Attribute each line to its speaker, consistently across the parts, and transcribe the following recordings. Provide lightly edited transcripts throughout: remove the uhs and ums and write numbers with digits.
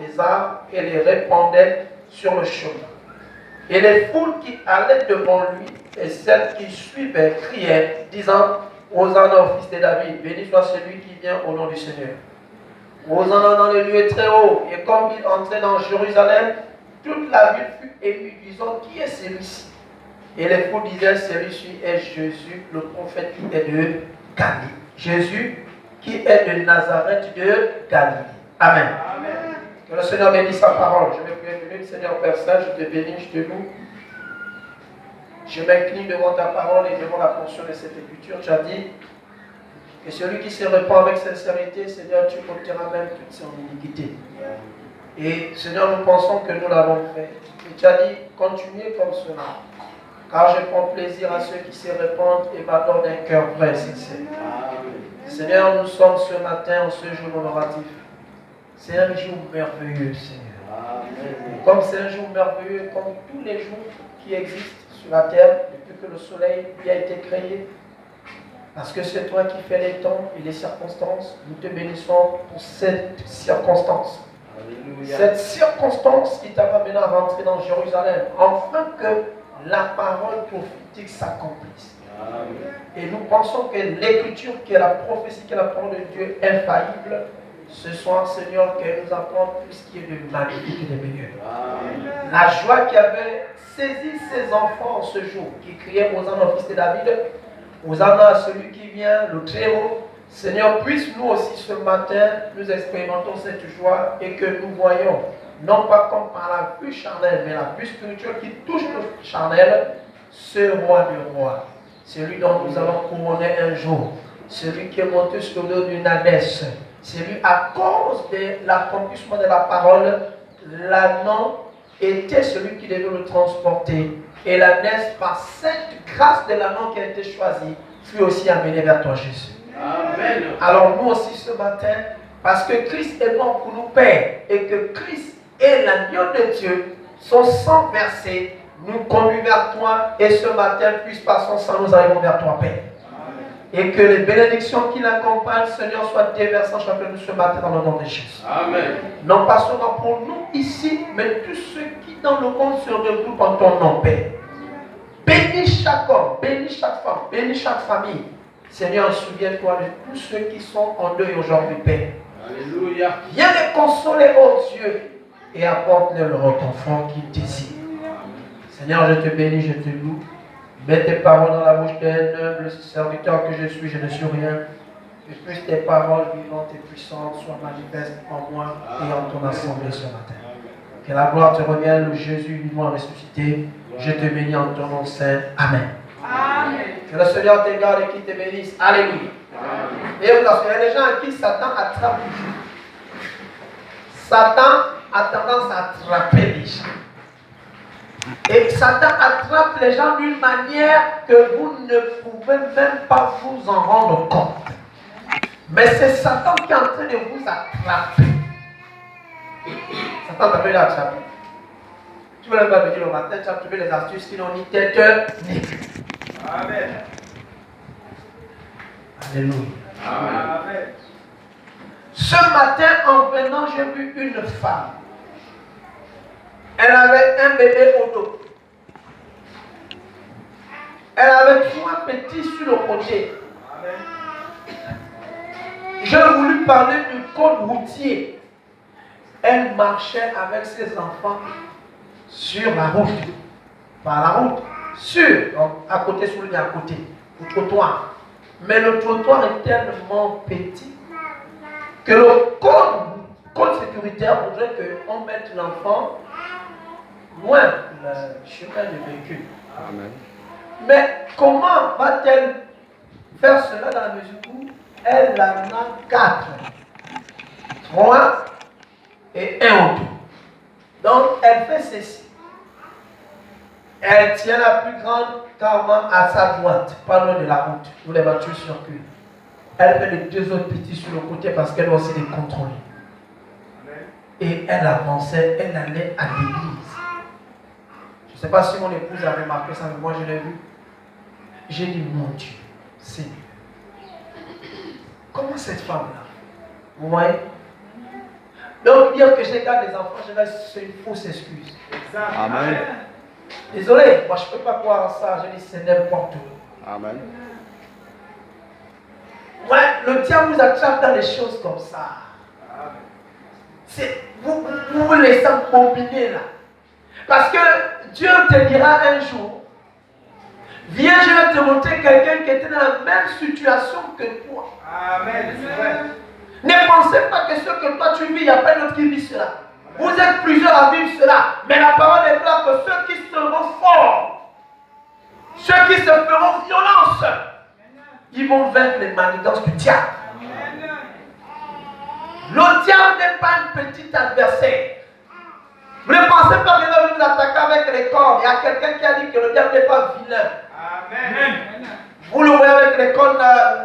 Speaker 1: des arbres et les répandait sur le chemin. Et les foules qui allaient devant lui et celles qui suivaient criaient, disant, Hosanna au fils de David, béni soit celui qui vient au nom du Seigneur. Hosanna dans les lieux très hauts. Et comme il entrait dans Jérusalem, toute la ville fut émue, disant, qui est celui-ci? Et les foules disaient, celui-ci est Jésus, le prophète qui est de Galilée. Jésus qui est de Nazareth de Galilée. Amen. Amen. Que le Seigneur bénisse sa parole. Je vais prier, Seigneur Père Saint, je te bénis, je te loue. Je m'incline devant ta parole et devant la portion de cette écriture. Tu as dit que celui qui se répand avec sincérité, Seigneur, tu ôteras même toute son iniquité. Et Seigneur, nous pensons que nous l'avons fait. Et tu as dit, continuez comme cela. Car je prends plaisir à ceux qui se répandent et m'adorent d'un cœur vrai et sincère. Seigneur, nous sommes ce matin en ce jour honoratif. C'est un jour merveilleux, Seigneur. Comme c'est un jour merveilleux, comme tous les jours qui existent sur la terre, depuis que le soleil y a été créé. Parce que c'est toi qui fais les temps et les circonstances. Nous te bénissons pour cette circonstance. Alléluia. Cette circonstance qui t'a amené à rentrer dans Jérusalem, afin que la parole prophétique s'accomplisse. Et nous pensons que l'écriture, qui est la prophétie, qui est la parole de Dieu infaillible, ce soir, Seigneur, qu'elle nous apporte tout ce qui est de magnifique et de meilleur. La joie qui avait saisi ses enfants ce jour, qui criait Hosanna au fils de David, Hosanna à celui qui vient, le Très-Haut. Seigneur, puisse nous aussi ce matin, nous expérimentons cette joie et que nous voyons, non pas comme par la vue charnelle, mais la vue spirituelle qui touche le charnel, ce roi du roi, celui dont nous allons couronner un jour, celui qui est monté sur le dos d'une ânesse, celui à cause de l'accomplissement de la parole, l'ânon était celui qui devait le transporter. Et l'ânesse, par cette grâce de l'ânon qui a été choisi, fut aussi amené vers toi, Jésus. Amen. Alors nous aussi ce matin, parce que Christ est mort pour nous, Père, et que Christ est l'agneau de Dieu, son sang versé nous conduit vers toi, et ce matin, puisse par son sang, nous arrivons vers toi, Père. Amen. Et que les bénédictions qui l'accompagnent, Seigneur, soient déversées en chacun de ce matin dans le nom de Jésus. Amen. Non pas seulement pour nous ici, mais tous ceux qui dans le monde se regroupent en ton nom, Père. Bénis chaque homme, bénis chaque femme, bénis chaque famille. Seigneur, souviens-toi de tous ceux qui sont en deuil aujourd'hui, Père. Alléluia. Viens les consoler, oh Dieu, et apporte-leur le réconfort qu'ils désirent. Seigneur, je te bénis, je te loue. Mets tes paroles dans la bouche d'un humble serviteur que je suis, je ne suis rien. Que puissent tes paroles vivantes et puissantes soient manifestes en moi et en ton assemblée ce matin. Que la gloire te revienne, le Jésus vivant ressuscité. Je te bénis en ton nom saint. Amen. Amen. Que le Seigneur te garde et qu'il te bénisse. Alléluia. Amen. Et il y a des gens à qui Satan attrape. Satan a tendance à attraper les gens. Et Satan attrape les gens d'une manière que vous ne pouvez même pas vous en rendre compte. Mais c'est Satan qui est en train de vous attraper. Satan t'a fait l'attraper. Tu ne veux pas me dire le matin, tu as trouvé les astuces qui n'ont ni tête ni queue. Amen. Alléluia. Amen. Ce matin, en venant, j'ai vu une femme. Elle avait un bébé au dos. Elle avait 3 petits sur le côté. Amen. J'ai voulu parler du code routier. Elle marchait avec ses enfants sur la route. Par la route. Donc à côté, sur le à côté. Au trottoir. Mais le trottoir est tellement petit que le code sécuritaire voudrait qu'on mette l'enfant loin du chemin du véhicule. Amen. Mais comment va-t-elle faire cela dans la mesure où elle en a 4, 3 et 1 autour. Donc elle fait ceci. Elle tient la plus grande carrément à sa droite, pas loin de la route, où les voitures circulent. Elle met les 2 autres petits sur le côté parce qu'elle doit aussi les contrôler. Et elle avançait, elle allait à l'église. Je ne sais pas si mon épouse a remarqué ça, mais moi je l'ai vu. J'ai dit, mon Dieu, Seigneur, comment cette femme-là, vous voyez, Donc dire que j'ai gardé des enfants, c'est une fausse excuse.
Speaker 2: Amen.
Speaker 1: Désolé, moi je ne peux pas croire à ça. Je dis c'est n'importe où.
Speaker 2: Amen.
Speaker 1: Ouais, le diable vous attrape dans des choses comme ça. Vous vous laissez combiner là. Parce que Dieu te dira un jour, viens, je vais te montrer quelqu'un qui était dans la même situation que toi.
Speaker 3: Amen.
Speaker 1: Ne pensez pas que ce que toi tu vis, il n'y a pas d'autre qui vit cela. Vous êtes plusieurs à vivre cela. Mais la parole déclare que ceux qui seront forts, ceux qui se feront violence, ils vont vaincre les manigances du diable. Le diable n'est pas un petit adversaire. Vous ne pensez pas que nous nous attaquer avec les cordes. Il y a quelqu'un qui a dit que le diable n'est pas vilain.
Speaker 3: Amen.
Speaker 1: Vous le voyez avec les cordes,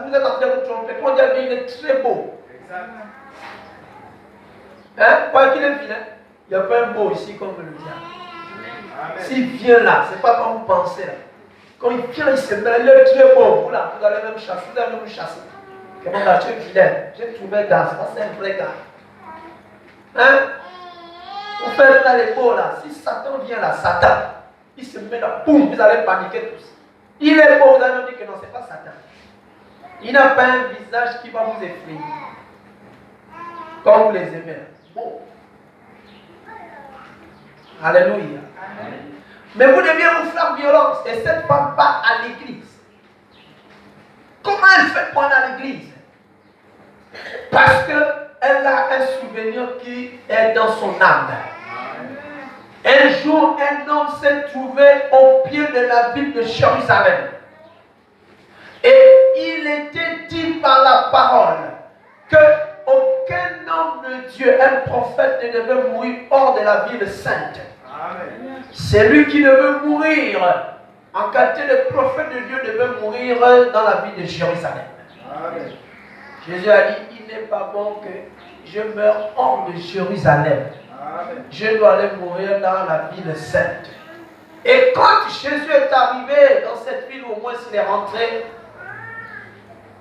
Speaker 1: vous êtes en train de vous tromper. Quand diable il est très beau. Hein? Quoi qu'il est vilain, il n'y a pas un beau ici comme le diable. S'il vient là, ce n'est pas comme vous pensez là. Quand il vient, il se met, il est très beau. Vous là, vous allez même chasser, vous allez même chasser. Comment là, tu es vilain? J'ai trouvé un gars, ça c'est un vrai gars. Hein? Vous faites là les beaux là. Si Satan vient là, Satan, il se met là, boum, vous allez paniquer tous. Il est beau, vous allez me dire que non, ce n'est pas Satan. Il n'a pas un visage qui va vous effrayer. Comme vous les aimez. Beau. Alléluia. Mais vous deviez vous faire violence. Et cette femme part à l'église. Comment elle fait pour aller à l'église? Parce qu'elle a un souvenir qui est dans son âme. Un jour, un homme s'est trouvé au pied de la ville de Jérusalem. Et il était dit par la parole qu'aucun homme de Dieu, un prophète, ne devait mourir hors de la ville sainte. C'est lui qui devait mourir. En qualité de prophète de Dieu, devait mourir dans la ville de Jérusalem. Amen. Jésus a dit, il n'est pas bon que je meure hors de Jérusalem. Amen. Je dois aller mourir dans la ville sainte. Et quand Jésus est arrivé dans cette ville, au moins s'il est rentré,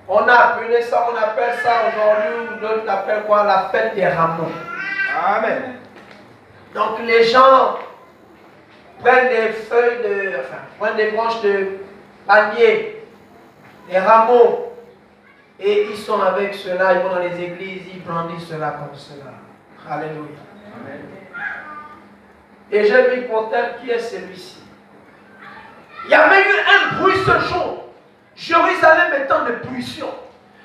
Speaker 1: on a appelé ça, on appelle ça aujourd'hui, ou d'autres l'appellent quoi? La fête des rameaux. Amen. Donc les gens prennent des feuilles prennent des branches de palmier, des rameaux, et ils sont avec cela, ils vont dans les églises, ils brandissent cela comme cela. Alléluia. Amen. Et j'ai vu pourtant qui est celui-ci. Il y avait eu un bruit ce jour. Jérusalem étant de pollution.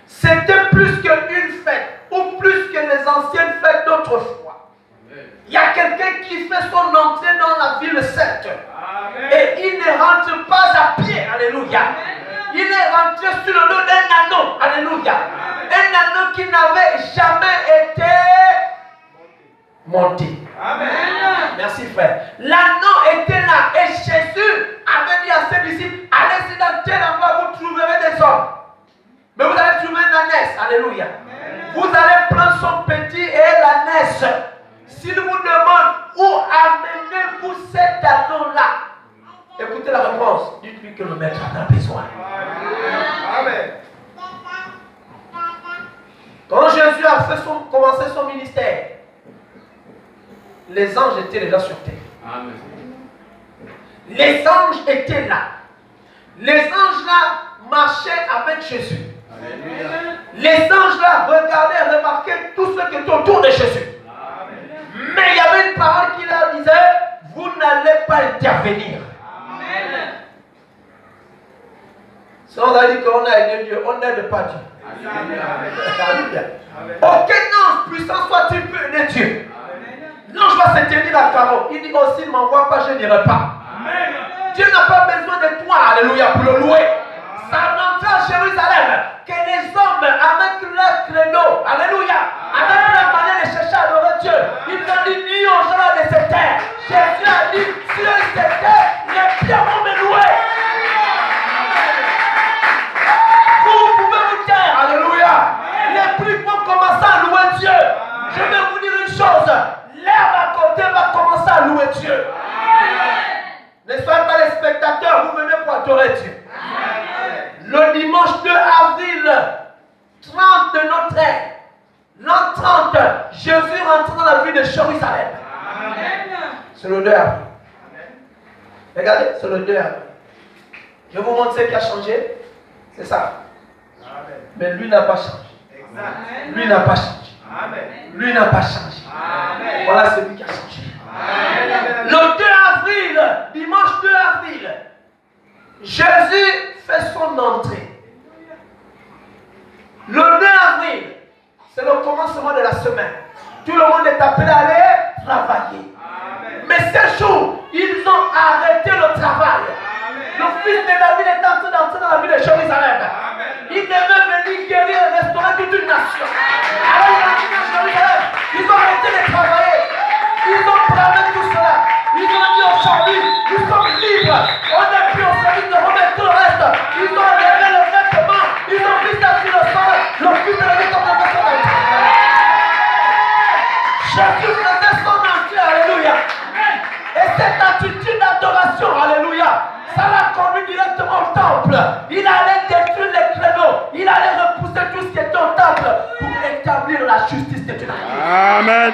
Speaker 1: C'était plus qu'une fête, ou plus que les anciennes fêtes d'autrefois. Il y a quelqu'un qui fait son entrée dans la ville sainte. Et il ne rentre pas à pied. Alléluia. Il est rentré sur le dos d'un anneau. Alléluia. Un anneau qui n'avait jamais été monté. Amen. Merci frère. L'anneau était là. Et Jésus avait dit à ses disciples, allez-y dans tel endroit, vous trouverez des hommes. Mais vous allez trouver une ânesse. Alléluia. Amen. Vous allez prendre son petit et l'ânesse. S'il vous demande où amenez-vous cet anneau-là, écoutez la réponse. Dites-lui que le maître en a besoin. Amen. Quand Jésus a commencé son ministère, les anges étaient déjà sur terre. Amen. Les anges étaient là. Les anges là marchaient avec Jésus. Alléluia. Les anges là regardaient, remarquaient tout ce qui était autour de Jésus. Amen. Mais il y avait une parole qui leur disait, vous n'allez pas intervenir. Amen. Si on a dit qu'on a aidé Dieu, on n'aide pas Dieu. Alléluia. Aucun ange puissant soit-il peut aider Dieu. L'ange va se tenir à carreau. Il dit aussi, ne m'envoie pas, je n'irai pas. Amen. Dieu n'a pas besoin de toi, alléluia, pour le louer. Ça entré à Jérusalem, que les hommes avec leur credo, alléluia, avec leur manière de chercher à adorer Dieu, ils ont dit, ni aux gens de cette terre. Jésus a dit, Dieu cette terre, les pierres vont me louer. Vous pouvez vous taire, alléluia. Les prix vont commencer à louer Dieu. Je vais vous dire une chose. L'herbe à côté va commencer à louer Dieu. Ne soyez pas les spectateurs, vous venez pour adorer Dieu. Le dimanche 2 avril 30 de notre ère, l'an 30, Jésus rentre dans la C'est le 2 avril. Regardez, c'est le 2 avril. Je vous montre ce qui a changé. C'est ça.
Speaker 3: Amen.
Speaker 1: Mais lui n'a pas changé.
Speaker 3: Exact.
Speaker 1: Lui n'a pas changé.
Speaker 3: Amen.
Speaker 1: Lui n'a pas changé.
Speaker 3: Amen.
Speaker 1: Voilà celui qui a changé.
Speaker 3: Amen.
Speaker 1: Le 2 avril, dimanche 2 avril, Jésus fait son entrée. Le 2 avril, c'est le commencement de la semaine. Tout le monde est appelé à aller travailler.
Speaker 3: Amen.
Speaker 1: Mais ces jours, ils ont arrêté le travail. Le fils de David est en train d'entrer dans la ville de Jérusalem. Il devait venir guérir et restaurer toute une nation. Alors il a dit à Jérusalem, ils ont arrêté de travailler. Ils ont parlé tout cela. Ils ont dit aujourd'hui, nous sommes libres. On n'est plus au service de remettre tout le reste. Ils ont levé le vêtement. Ils ont mis ça sur le sol. Le fils de David est en train de faire ça. Jésus faisait son entrée, alléluia. Et cette attitude d'adoration, alléluia, ça l'a conduit directement au temple. Il allait détruire les créneaux. Il allait repousser tout ce qui était au temple pour établir la justice de Dieu.
Speaker 2: Amen.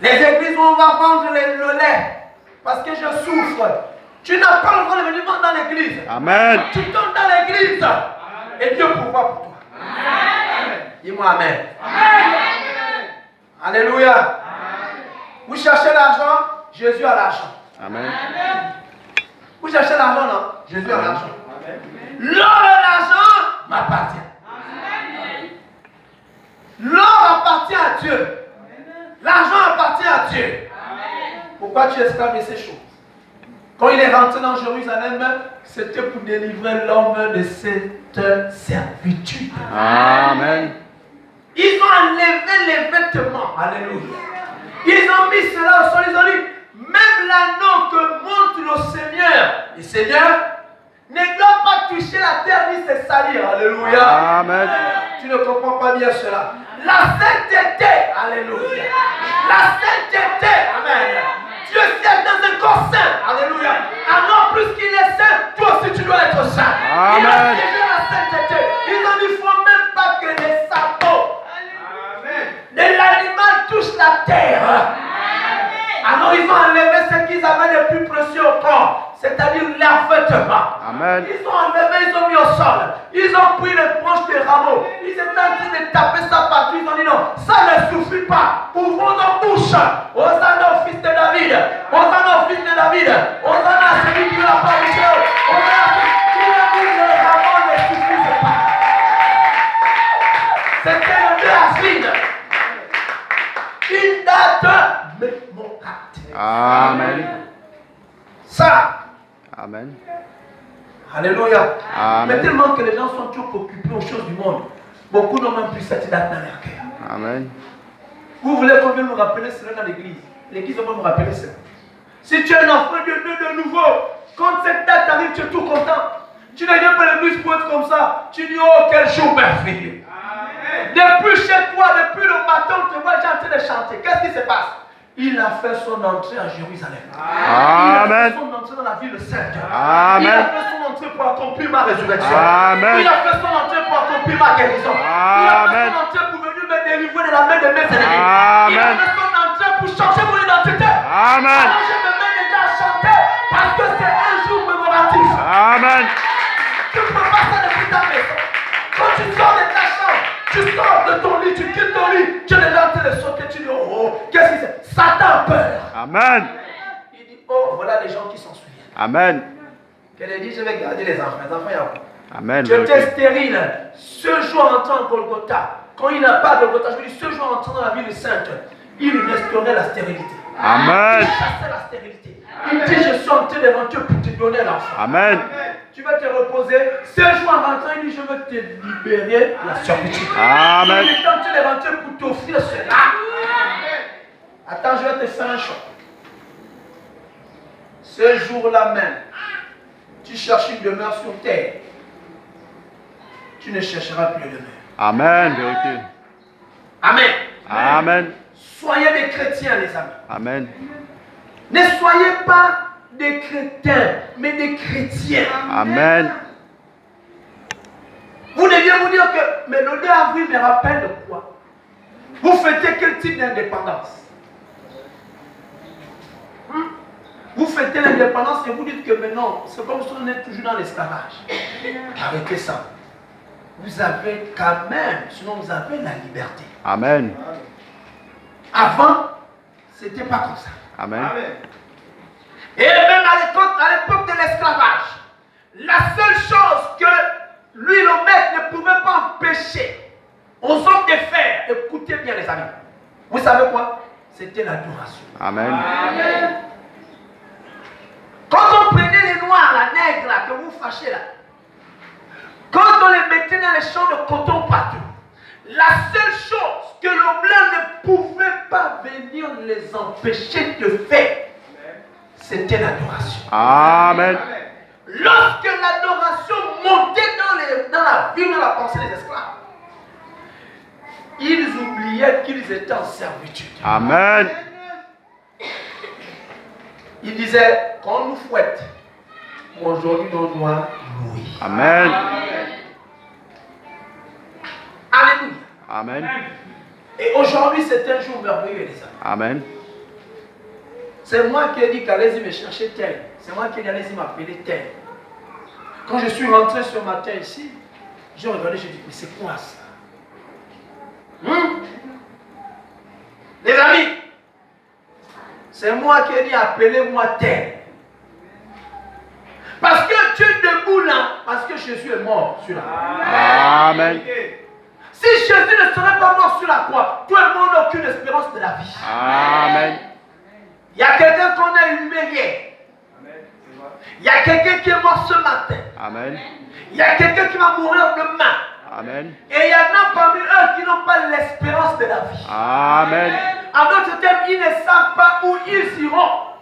Speaker 1: Les églises où on va vendre le lait parce que je souffre. Tu n'as pas le droit de venir vendre dans l'église.
Speaker 2: Amen.
Speaker 1: Tu tombes dans l'église et Dieu pourvoit pour toi. Dis-moi Amen. Alléluia. Vous cherchez l'argent, Jésus a l'argent.
Speaker 2: Amen.
Speaker 1: Vous cherchez l'argent, non? Jésus a l'argent. L'or et l'argent m'appartient. L'or appartient à Dieu. L'argent appartient à Dieu. Pourquoi tu es esclave de ces choses? Quand il est rentré dans Jérusalem, c'était pour délivrer l'homme de cette servitude.
Speaker 2: Amen.
Speaker 1: Ils ont enlevé les vêtements. Alléluia. Ils ont mis cela au sol. Ils ont dit, même l'anneau que montre le Seigneur, le Seigneur ne doit pas toucher la terre ni se salir. Alléluia.
Speaker 2: Amen.
Speaker 1: Tu ne comprends pas bien cela. La sainteté. Alléluia. La sainteté. Amen. Dieu siège dans un corps saint. Alléluia. Alors plus qu'il est saint, toi aussi tu dois être saint.
Speaker 2: Amen.
Speaker 1: Il a siégé la sainteté. Ils ont dit, il ne faut même pas que les sabots de l'animal touchent la terre. Alors ils ont enlevé ce qu'ils avaient de plus précieux au corps, c'est-à-dire leurs vêtements.
Speaker 2: Amen.
Speaker 1: Ils ont enlevé, ils ont mis au sol. Ils ont pris les branches des rameaux. Ils étaient en train de taper ça partout. Ils ont dit non, ça ne suffit pas. Ouvrons nos bouches. Hosanna au fils de David. Hosanna au fils de David. Hosanna à celui qui l'a pas Dieu. Hosanna à celui qui a dit les rameaux ne suffisent pas. C'était le 2 avril. Une date mémorable.
Speaker 2: Amen.
Speaker 1: Ça.
Speaker 2: Amen.
Speaker 1: Alléluia.
Speaker 2: Amen.
Speaker 1: Mais tellement que les gens sont trop occupés aux choses du monde, beaucoup n'ont même plus cette date dans leur cœur.
Speaker 2: Amen.
Speaker 1: Vous voulez qu'on vienne nous rappeler cela dans l'église? L'église va nous rappeler cela. Si tu es un enfant de Dieu de nouveau, quand cette date arrive, tu es tout content. Tu ne viens pas à l'église pour être comme ça. Tu dis, oh, quel jour merveilleux. Depuis chez toi, depuis le matin, on te voit déjà en train de chanter. Qu'est-ce qui se passe? Il a fait son entrée à Jérusalem.
Speaker 2: Amen.
Speaker 1: Il a fait son entrée dans la ville sainte.
Speaker 2: Amen.
Speaker 1: Il a fait son entrée pour accomplir ma résurrection.
Speaker 2: Amen.
Speaker 1: Il a fait son entrée pour accomplir ma guérison. Il a fait
Speaker 2: Amen.
Speaker 1: son entrée pour venir me délivrer de la main de mes ennemis.
Speaker 2: Amen.
Speaker 1: Il a fait son entrée pour changer mon identité.
Speaker 2: Amen.
Speaker 1: Alors je me mets déjà à chanter parce que c'est un jour mémoratif.
Speaker 2: Amen.
Speaker 1: Tu ne peux pas ça depuis ta maison. Quand tu sors de ta chambre, tu sors de ton lit, tu quittes ton lit, tu es déjà en train de sauter, tu dis oh, oh, qu'est-ce que c'est? Satan a peur.
Speaker 2: Amen.
Speaker 1: Il dit oh, voilà les gens qui s'en souviennent.
Speaker 2: Amen.
Speaker 1: Qu'elle dit je vais garder les enfants. Les enfants, il y a quoi?
Speaker 2: Amen.
Speaker 1: Tu étais stérile. Ce jour entrant en Golgotha, quand il n'a pas de Golgotha, je veux dire, ce jour entrant dans la ville sainte, il restaurait la stérilité.
Speaker 2: Amen.
Speaker 1: Il chassait la stérilité. Il dit je suis en train de rentrer pour te donner l'enfant.
Speaker 2: Amen.
Speaker 1: Tu vas te reposer. Ce jour en rentrant, il dit je veux te libérer de la servitude.
Speaker 2: Amen.
Speaker 1: Il est en train de rentrer pour t'offrir cela. Attends, je vais te faire un choc. Ce jour-là même, tu cherches une demeure sur terre. Tu ne chercheras plus de demeure.
Speaker 2: Amen. Vérité.
Speaker 1: Amen.
Speaker 2: Amen.
Speaker 1: Soyez des chrétiens, les amis.
Speaker 2: Amen.
Speaker 1: Ne soyez pas des chrétiens, mais des chrétiens.
Speaker 2: Amen.
Speaker 1: Vous deviez vous dire que, mais le 2 avril me rappelle de quoi? Vous fêtez quel type d'indépendance? fêtez l'indépendance et vous dites que maintenant, c'est comme si on est toujours dans l'esclavage. Arrêtez ça. Vous avez quand même, sinon vous avez la liberté.
Speaker 2: Amen.
Speaker 1: Avant, c'était pas comme ça.
Speaker 2: Amen.
Speaker 1: Et même à l'époque de l'esclavage, la seule chose que lui, le maître, ne pouvait pas empêcher aux hommes de faire, écoutez bien les amis, vous savez quoi? C'était l'adoration.
Speaker 2: Amen.
Speaker 1: Quand on prenait les noirs, la nègre là, que vous fâchez là, quand on les mettait dans les champs de coton partout, la seule chose que le blanc ne pouvait pas venir les empêcher de faire, c'était l'adoration.
Speaker 2: Amen.
Speaker 1: Lorsque l'adoration montait dans la vie, dans la pensée des esclaves, ils oubliaient qu'ils étaient en servitude.
Speaker 2: Amen.
Speaker 1: Ils disaient, quand on nous fouette, aujourd'hui on doit louer.
Speaker 2: Amen.
Speaker 1: Alléluia.
Speaker 2: Amen.
Speaker 1: Et aujourd'hui c'est un jour merveilleux, les amis.
Speaker 2: Amen.
Speaker 1: C'est moi qui ai dit qu'allez-y me chercher tel. C'est moi qui ai dit allez-y m'appeler tel. Quand je suis rentré ce matin ici, j'ai regardé, j'ai dit, mais c'est quoi ça? Les amis, c'est moi qui ai dit appelez-moi tel. Parce que tu es debout là, parce que Jésus est mort sur la croix.
Speaker 2: Amen.
Speaker 1: Si Jésus ne serait pas mort sur la croix, tout le monde n'a aucune espérance de la vie.
Speaker 2: Amen.
Speaker 1: Il y a quelqu'un qu'on a humilié. Il y a quelqu'un qui est mort ce matin.
Speaker 2: Amen.
Speaker 1: Il y a quelqu'un qui va mourir demain.
Speaker 2: Amen.
Speaker 1: Et il y en a parmi eux qui n'ont pas l'espérance de la vie.
Speaker 2: Amen.
Speaker 1: En d'autres termes, ils ne savent pas où ils iront.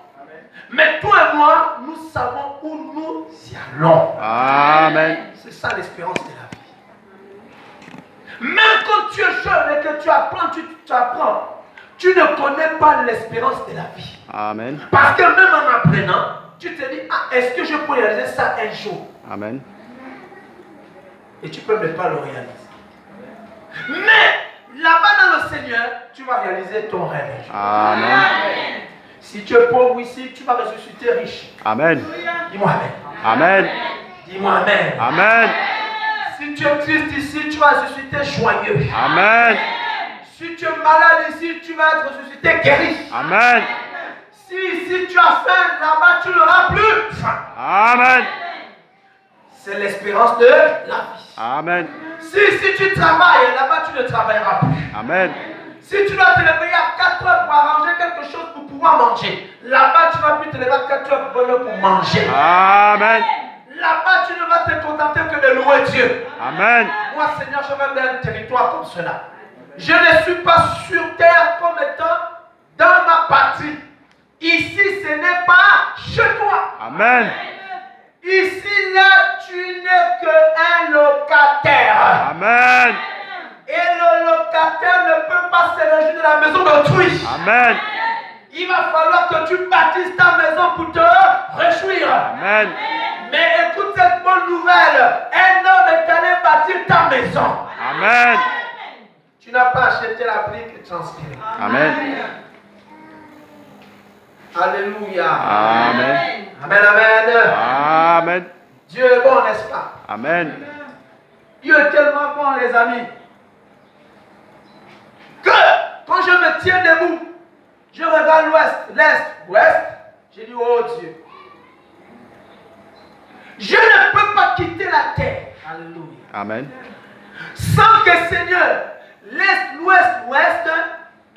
Speaker 1: Mais toi et moi, nous savons où nous y allons.
Speaker 2: Amen.
Speaker 1: C'est ça l'espérance de la vie. Même quand tu es jeune et que tu apprends, tu ne connais pas l'espérance de la vie.
Speaker 2: Amen.
Speaker 1: Parce que même en apprenant, tu te dis, ah, est-ce que je peux réaliser ça un jour?
Speaker 2: Amen.
Speaker 1: Et tu ne peux même pas le réaliser. Mais là-bas dans le Seigneur, tu vas réaliser ton rêve.
Speaker 2: Amen.
Speaker 1: Si tu es pauvre ici, tu vas ressusciter riche.
Speaker 2: Amen.
Speaker 1: Dis-moi Amen.
Speaker 2: Amen.
Speaker 1: Dis-moi Amen.
Speaker 2: Amen.
Speaker 1: Si tu es triste ici, tu vas ressusciter joyeux.
Speaker 2: Amen.
Speaker 1: Si tu es malade ici, tu vas être ressuscité guéri.
Speaker 2: Amen.
Speaker 1: Si ici tu as faim, là-bas tu n'auras plus faim.
Speaker 2: Amen.
Speaker 1: C'est l'espérance de la vie.
Speaker 2: Amen.
Speaker 1: Si tu travailles, là-bas tu ne travailleras plus.
Speaker 2: Amen.
Speaker 1: Si tu dois te lever à 4 heures pour arranger quelque chose pour pouvoir manger, là-bas tu ne vas plus te lever à 4 heures pour manger.
Speaker 2: Amen.
Speaker 1: Là-bas tu ne vas te contenter que de louer Dieu.
Speaker 2: Amen.
Speaker 1: Moi Seigneur, je veux bien un territoire comme cela. Je ne suis pas sur terre comme étant dans ma partie. Ici ce n'est pas chez toi.
Speaker 2: Amen.
Speaker 1: Ici là tu n'es qu'un locataire.
Speaker 2: Amen.
Speaker 1: Et le locataire ne peut pas se réjouir de la maison d'autrui.
Speaker 2: Amen.
Speaker 1: Il va falloir que tu bâtisses ta maison pour te réjouir.
Speaker 2: Amen.
Speaker 1: Mais écoute cette bonne nouvelle. Un homme est allé bâtir ta maison.
Speaker 2: Amen.
Speaker 1: Tu n'as pas acheté la brique et transpiré.
Speaker 2: Amen.
Speaker 1: Alléluia.
Speaker 2: Amen.
Speaker 1: Amen, amen.
Speaker 2: Amen.
Speaker 1: Dieu est bon, n'est-ce pas?
Speaker 2: Amen.
Speaker 1: Dieu est tellement bon, les amis, que quand je me tiens debout, je regarde l'ouest, l'est, ouest, j'ai dit, oh Dieu, je ne peux pas quitter la terre. Alléluia.
Speaker 2: Amen.
Speaker 1: Sans que Seigneur, l'est, l'ouest, ouest,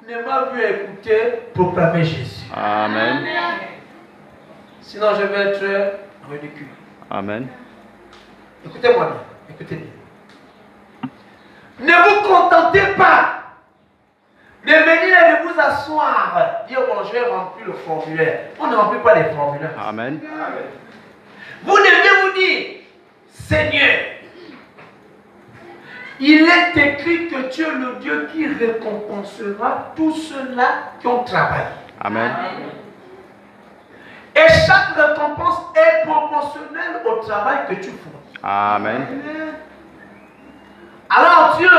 Speaker 1: ne m'a vu écouter proclamer Jésus.
Speaker 2: Amen.
Speaker 1: Sinon, je vais être ridicule.
Speaker 2: Amen.
Speaker 1: Écoutez-moi bien. Écoutez bien. Ne vous contentez pas de venir et de vous asseoir. Dire, bon, je vais remplir le formulaire. On ne remplit pas les formulaires.
Speaker 2: Amen.
Speaker 1: Vous devez vous dire, Seigneur, il est écrit que tu es le Dieu qui récompensera tous ceux-là qui ont travaillé.
Speaker 2: Amen.
Speaker 1: Et chaque récompense est proportionnelle au travail que tu fournis.
Speaker 2: Amen.
Speaker 1: Alors Dieu,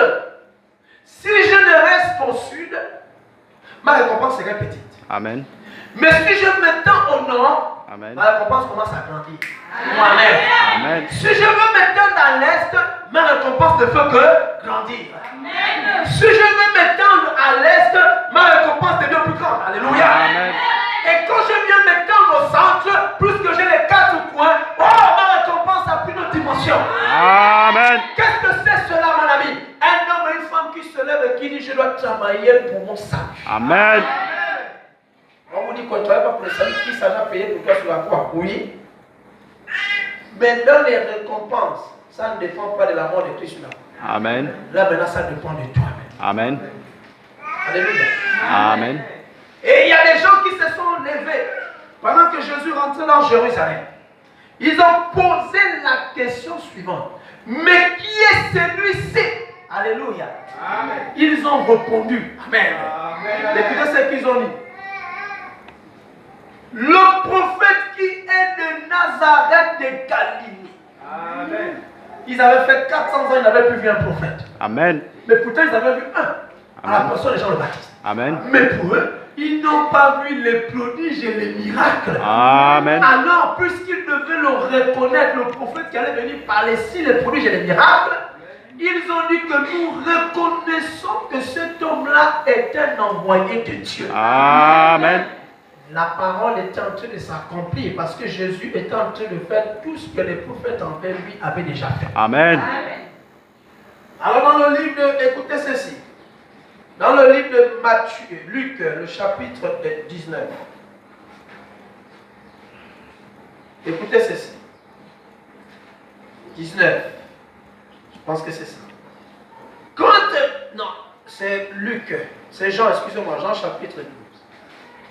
Speaker 1: si je ne reste qu'au sud, ma récompense serait petite.
Speaker 2: Amen.
Speaker 1: Mais si je m'étends au nord,
Speaker 2: Amen.
Speaker 1: ma récompense commence à grandir. Moi-même.
Speaker 2: Amen.
Speaker 1: Si je veux m'étendre dans l'est, ma récompense ne peut que grandir. Si je veux m'étendre à l'est, ma récompense devient plus grande. Alléluia.
Speaker 2: Amen.
Speaker 1: Et quand je viens m'étendre au centre, plus que j'ai les quatre coins, oh, ma récompense a pris une autre dimension.
Speaker 2: Amen.
Speaker 1: Qu'est-ce que c'est cela, mon ami? Un homme et une femme qui se lèvent et qui dit, je dois travailler pour mon salut.
Speaker 2: Amen.
Speaker 1: On vous dit qu'on ne travaille pas pour le salut, qui s'en a payé pour toi sur la croix? Oui. Mais dans les récompenses, ça ne dépend pas de la mort de Christ sur la croix.
Speaker 2: Amen.
Speaker 1: Là maintenant, ça dépend de toi.
Speaker 2: Amen.
Speaker 1: Alléluia.
Speaker 2: Amen.
Speaker 1: Et il y a des gens qui se sont levés pendant que Jésus rentrait dans Jérusalem. Ils ont posé la question suivante. Mais qui est celui-ci? Alléluia.
Speaker 3: Amen.
Speaker 1: Ils ont répondu. Amen.
Speaker 3: Amen.
Speaker 1: Écoutez ce qu'ils ont dit. Le prophète qui est de Nazareth de Galilée.
Speaker 3: Amen.
Speaker 1: Ils avaient fait 400 ans, ils n'avaient plus vu un prophète.
Speaker 2: Amen.
Speaker 1: Mais pourtant, ils avaient vu un. À la personne de Jean le Baptiste.
Speaker 2: Amen.
Speaker 1: Mais pour eux, ils n'ont pas vu les prodiges et les miracles.
Speaker 2: Amen.
Speaker 1: Alors, puisqu'ils devaient le reconnaître, le prophète qui allait venir par les signes, les prodiges et les miracles, ils ont dit que nous reconnaissons que cet homme-là est un envoyé de Dieu.
Speaker 2: Amen.
Speaker 1: La parole était en train de s'accomplir parce que Jésus était en train de faire tout ce que les prophètes envers lui avaient déjà fait.
Speaker 2: Amen.
Speaker 1: Alors dans le livre de, écoutez ceci, dans le livre de Matthieu, Luc, le chapitre 19, écoutez ceci, 19, je pense que c'est ça. Non, c'est Luc, c'est Jean, excusez-moi, Jean chapitre 12.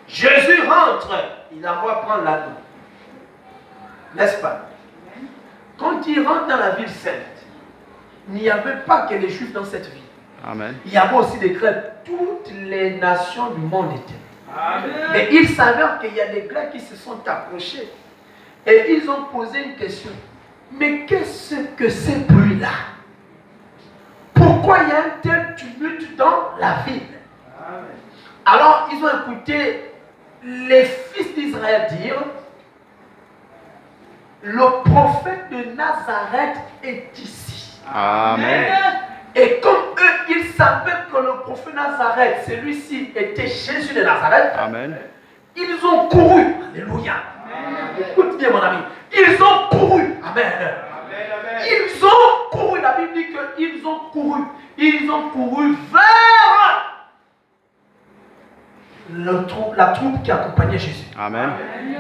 Speaker 1: Jésus rentre, il envoie prendre l'anneau, n'est-ce pas? Quand il rentre dans la ville sainte, il n'y avait pas que les Juifs dans cette ville.
Speaker 2: Amen.
Speaker 1: Il y avait aussi des Grecs. Toutes les nations du monde étaient.
Speaker 3: Amen.
Speaker 1: Mais il s'avère qu'il y a des Grecs qui se sont approchés et ils ont posé une question. Mais qu'est-ce que ces bruits-là? Pourquoi il y a un tel tumulte dans la ville?
Speaker 3: Amen.
Speaker 1: Alors ils ont écouté les fils d'Israël dire, le prophète de Nazareth est ici.
Speaker 2: Amen.
Speaker 1: Et comme eux, ils savaient que le prophète Nazareth, celui-ci était Jésus de Nazareth,
Speaker 2: Amen.
Speaker 1: ils ont couru. Alléluia. Écoute bien mon ami. Ils ont couru. Amen.
Speaker 3: Amen.
Speaker 1: Ils ont couru. La Bible dit qu'ils ont couru. Ils ont couru vers la troupe qui accompagnait Jésus.
Speaker 2: Amen.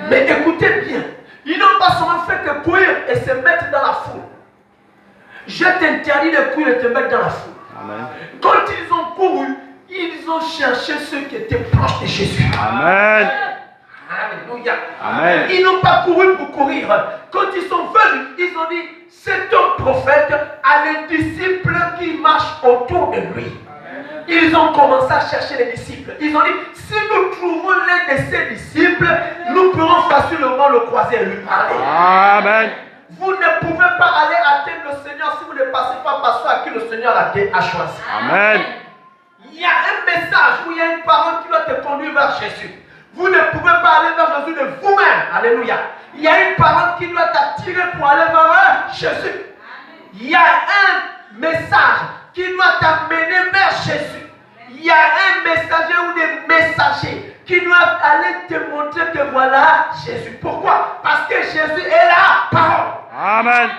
Speaker 1: Mais écoutez bien, ils n'ont pas seulement fait que courir et se mettre dans la foule. Je t'interdis de courir et te mettre dans la foule.
Speaker 2: Amen.
Speaker 1: Quand ils ont couru, ils ont cherché ceux qui étaient proches de Jésus.
Speaker 2: Amen.
Speaker 1: Alléluia.
Speaker 2: Amen.
Speaker 1: Ils n'ont pas couru pour courir. Quand ils sont venus, ils ont dit, cet homme prophète a les disciples qui marchent autour de lui. Ils ont commencé à chercher les disciples. Ils ont dit, si nous trouvons l'un de ces disciples, nous pourrons facilement le croiser et lui parler.
Speaker 2: Amen.
Speaker 1: Vous ne pouvez pas aller atteindre le Seigneur si vous ne passez pas par ceux à qui le Seigneur a choisi.
Speaker 2: Amen.
Speaker 1: Il y a un message où il y a une parole qui doit te conduire vers Jésus. Vous ne pouvez pas aller vers Jésus de vous-même. Alléluia. Il y a une parole qui doit t'attirer pour aller vers Jésus. Il y a un message qui doit t'amener vers Jésus. Il y a un messager ou des messagers qui doivent aller te montrer que voilà Jésus. Pourquoi? Parce que Jésus est la parole.
Speaker 2: Amen.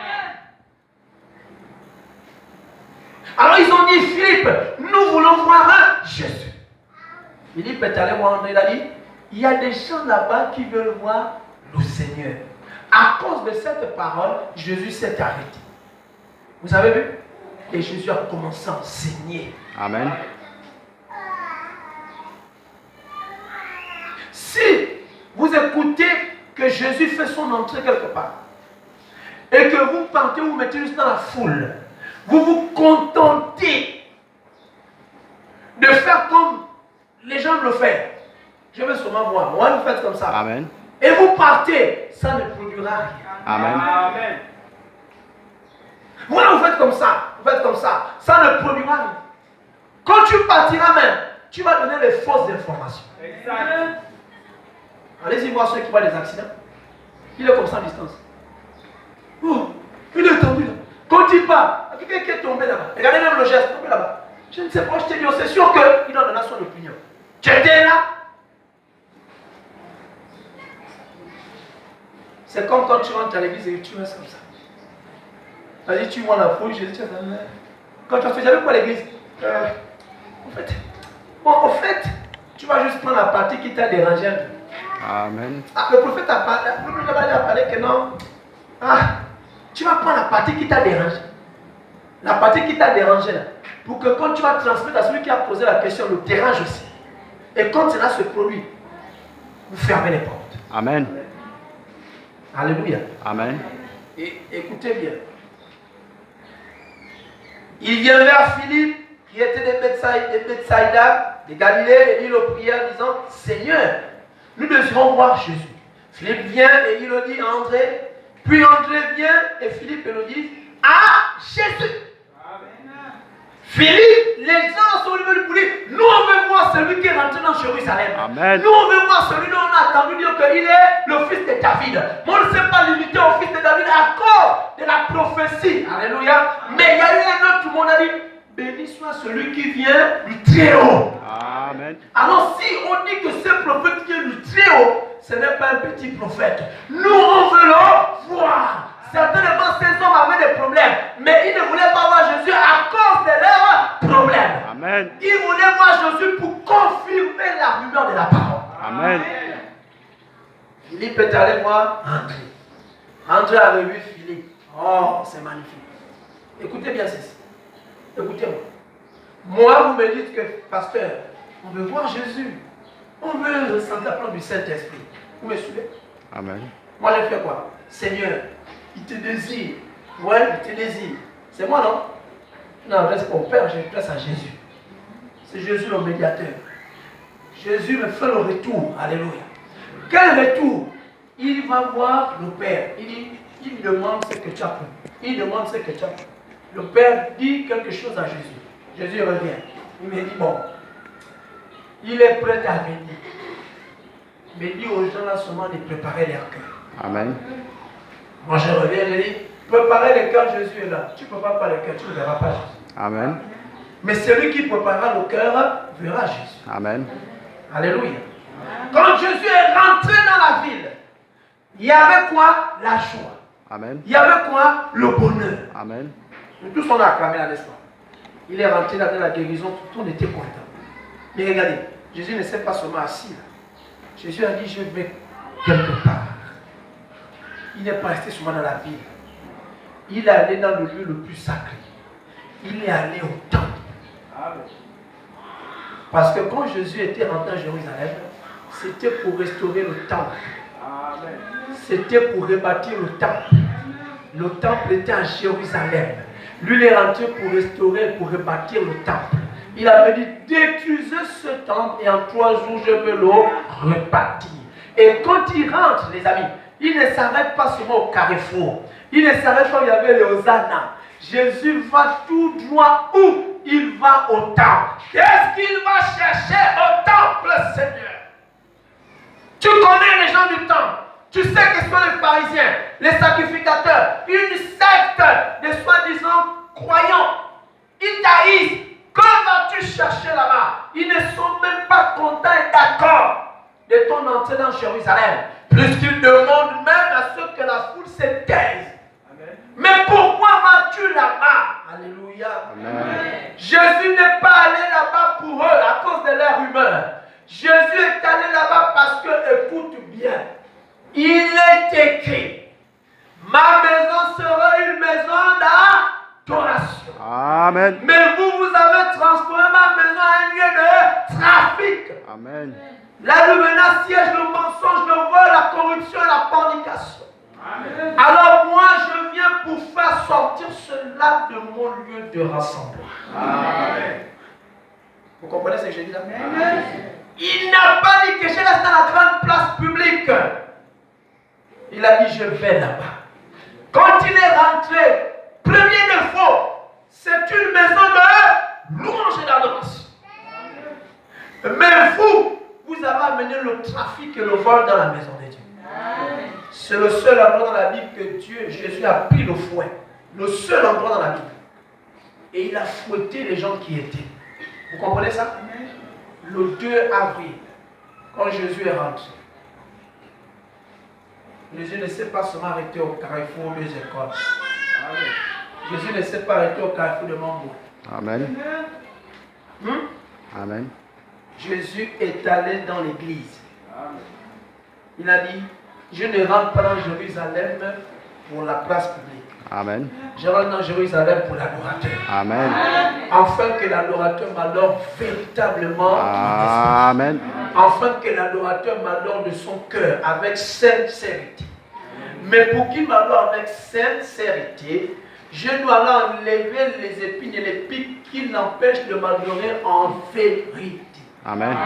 Speaker 1: Alors ils ont dit, Philippe, nous voulons voir Jésus. Philippe est allé voir André, il a dit, il y a des gens là-bas qui veulent voir le Seigneur. À cause de cette parole, Jésus s'est arrêté. Vous avez vu? Et Jésus a commencé à enseigner.
Speaker 2: Amen.
Speaker 1: Si vous écoutez que Jésus fait son entrée quelque part, et que vous partez, vous mettez juste dans la foule, vous vous contentez de faire comme les gens le font. Je vais seulement voir, moi vous faites comme ça.
Speaker 2: Amen.
Speaker 1: Et vous partez, ça ne produira rien.
Speaker 2: Amen.
Speaker 3: Amen.
Speaker 1: Voilà, vous faites comme ça, ça ne produira rien. Quand tu partiras même, tu vas donner les fausses informations.
Speaker 3: Exact.
Speaker 1: Allez-y voir ceux qui voient les accidents. Il est comme ça à distance. Oh, il est tendu là. Quand il part, quelqu'un qui est tombé là-bas. Regardez même le geste, tombé là-bas. Je ne sais pas, je te dis, c'est sûr qu'il en a son opinion. Tu étais là. C'est comme quand tu rentres à l'église et tu restes comme ça. Vas-y, tu vois la foule, Jésus, tu es dans l'air. Quand tu as fait, j'avais quoi l'église en fait, tu vas juste prendre la partie qui t'a dérangé un peu.
Speaker 2: Amen.
Speaker 1: Ah, le prophète a parlé que non. Ah, tu vas prendre la partie qui t'a dérangé. La partie qui t'a dérangé là. Pour que quand tu vas transmettre à celui qui a posé la question, le dérange aussi. Et quand cela se produit, vous fermez les portes.
Speaker 2: Amen.
Speaker 1: Alléluia.
Speaker 2: Amen.
Speaker 1: Et écoutez bien. Il vient vers Philippe, qui était des Bethsaïda, de Galilée, et il le pria, disant, Seigneur, nous désirons voir Jésus. Philippe vient et il le dit à André. Puis André vient et Philippe le dit, ah, Jésus. Philippe, les gens sont venus pour dire, nous on veut voir celui qui est rentré dans Jérusalem.
Speaker 2: Amen.
Speaker 1: Nous on veut voir celui dont on a entendu dire qu'il est le fils de David. Mais on ne s'est pas limité au fils de David à cause de la prophétie. Alléluia. Mais il y a eu un autre, tout le monde a dit, béni soit celui qui vient du Très-Haut.
Speaker 2: Amen.
Speaker 1: Alors si on dit que ce prophète vient du Très-Haut, ce n'est pas un petit prophète. Nous on veut le voir. Certainement ces hommes avaient des problèmes, mais ils ne voulaient pas voir Jésus à cause de leurs problèmes.
Speaker 2: Amen.
Speaker 1: Ils voulaient voir Jésus pour confirmer la rumeur de la parole.
Speaker 2: Amen.
Speaker 1: Philippe est allé voir André. André a revu Philippe. Oh, c'est magnifique. Écoutez bien ceci. Écoutez-moi. Moi, vous me dites que, pasteur, on veut voir Jésus. On veut ressentir la parole du Saint-Esprit. Vous me suivez?
Speaker 2: Amen.
Speaker 1: Moi, je fais quoi? Seigneur, il te désire. Ouais, il te désire. C'est moi, non? Je n'adresse pas au Père, je m'adresse à Jésus. C'est Jésus le médiateur. Jésus me fait le retour. Alléluia. Quel retour? Il va voir le Père. Il demande ce que tu as pris. Il demande ce que tu as pris. Le Père dit quelque chose à Jésus. Jésus revient. Il me dit, bon, il est prêt à venir. Mais dis aux gens là seulement de préparer leur cœur.
Speaker 2: Amen.
Speaker 1: Moi je reviens, je dis, préparez le cœur, Jésus est là. Tu ne prépares pas le cœur, tu ne verras pas Jésus.
Speaker 2: Amen.
Speaker 1: Mais celui qui préparera le cœur verra Jésus.
Speaker 2: Amen.
Speaker 1: Alléluia. Quand Jésus est rentré dans la ville, il y avait quoi? La joie.
Speaker 2: Amen.
Speaker 1: Il y avait quoi? Le bonheur.
Speaker 2: Amen.
Speaker 1: Nous tous on a acclamé la naissance. Il est rentré là dans la guérison, tout le monde était content. Mais regardez, Jésus ne s'est pas seulement assis là. Jésus a dit, je vais quelque part. Il n'est pas resté seulement dans la ville. Il est allé dans le lieu le plus sacré. Il est allé au temple. Parce que quand Jésus était rentré à Jérusalem, c'était pour restaurer le temple. C'était pour rebâtir le temple. Le temple était à Jérusalem. Lui, il est rentré pour restaurer, pour rebâtir le temple. Il avait dit, détruisez ce temple et en 3 jours, je vais le rebâtir. Et quand il rentre, les amis, il ne s'arrête pas seulement au carrefour. Il ne s'arrête pas où il y avait les Hosanna. Jésus va tout droit où? Il va au temple. Qu'est-ce qu'il va chercher au temple, Seigneur? Tu connais les gens du temple. Tu sais que ce sont les pharisiens, les sacrificateurs, une secte de soi-disant croyants. Ils t'haïssent. Que vas-tu chercher là-bas? Ils ne sont même pas contents et d'accord de ton entrée dans Jérusalem. Plus qu'ils demandent même à ce que la foule se taise. Mais pourquoi vas-tu là-bas? Alléluia. Amen. Jésus n'est pas allé là-bas pour eux à cause de leur humeur. Jésus est allé là-bas parce que, écoute bien, il est écrit, ma maison sera une maison d'adoration.
Speaker 2: Amen.
Speaker 1: Mais vous avez transformé ma maison en un lieu de trafic.
Speaker 2: Amen.
Speaker 1: Là où maintenant siège le mensonge, le vol, la corruption et la fornication. Amen. Alors moi je viens pour faire sortir cela de mon lieu de rassemblement. Amen. Vous comprenez ce que je dis là? Amen. Il n'a pas dit que je reste dans la grande place publique. Il a dit je vais là-bas. Quand il est rentré, premier défaut, c'est une maison de louange et d'adoration. Mais vous avez amené amené le trafic et le vol dans la maison de Dieu. C'est le seul endroit dans la Bible que Jésus a pris le fouet. Le seul endroit dans la Bible. Et il a fouetté les gens qui étaient. Vous comprenez ça? Le 2 avril, quand Jésus est rentré, Jésus ne s'est pas seulement arrêté au carrefour des écoles. Jésus ne s'est pas arrêté au carrefour de Mambo.
Speaker 2: Amen. Amen.
Speaker 1: Jésus est allé dans l'église. Il a dit, je ne rentre pas dans Jérusalem pour la place publique.
Speaker 2: Amen.
Speaker 1: Je rentre dans Jérusalem pour l'adorateur.
Speaker 2: Amen.
Speaker 1: Afin que l'adorateur m'adore véritablement.
Speaker 2: Amen.
Speaker 1: Afin que l'adorateur m'adore de son cœur avec sincérité. Mais pour qu'il m'adore avec sincérité, je dois alors enlever les épines et les pics qui l'empêchent de m'adorer en vérité.
Speaker 2: Amen.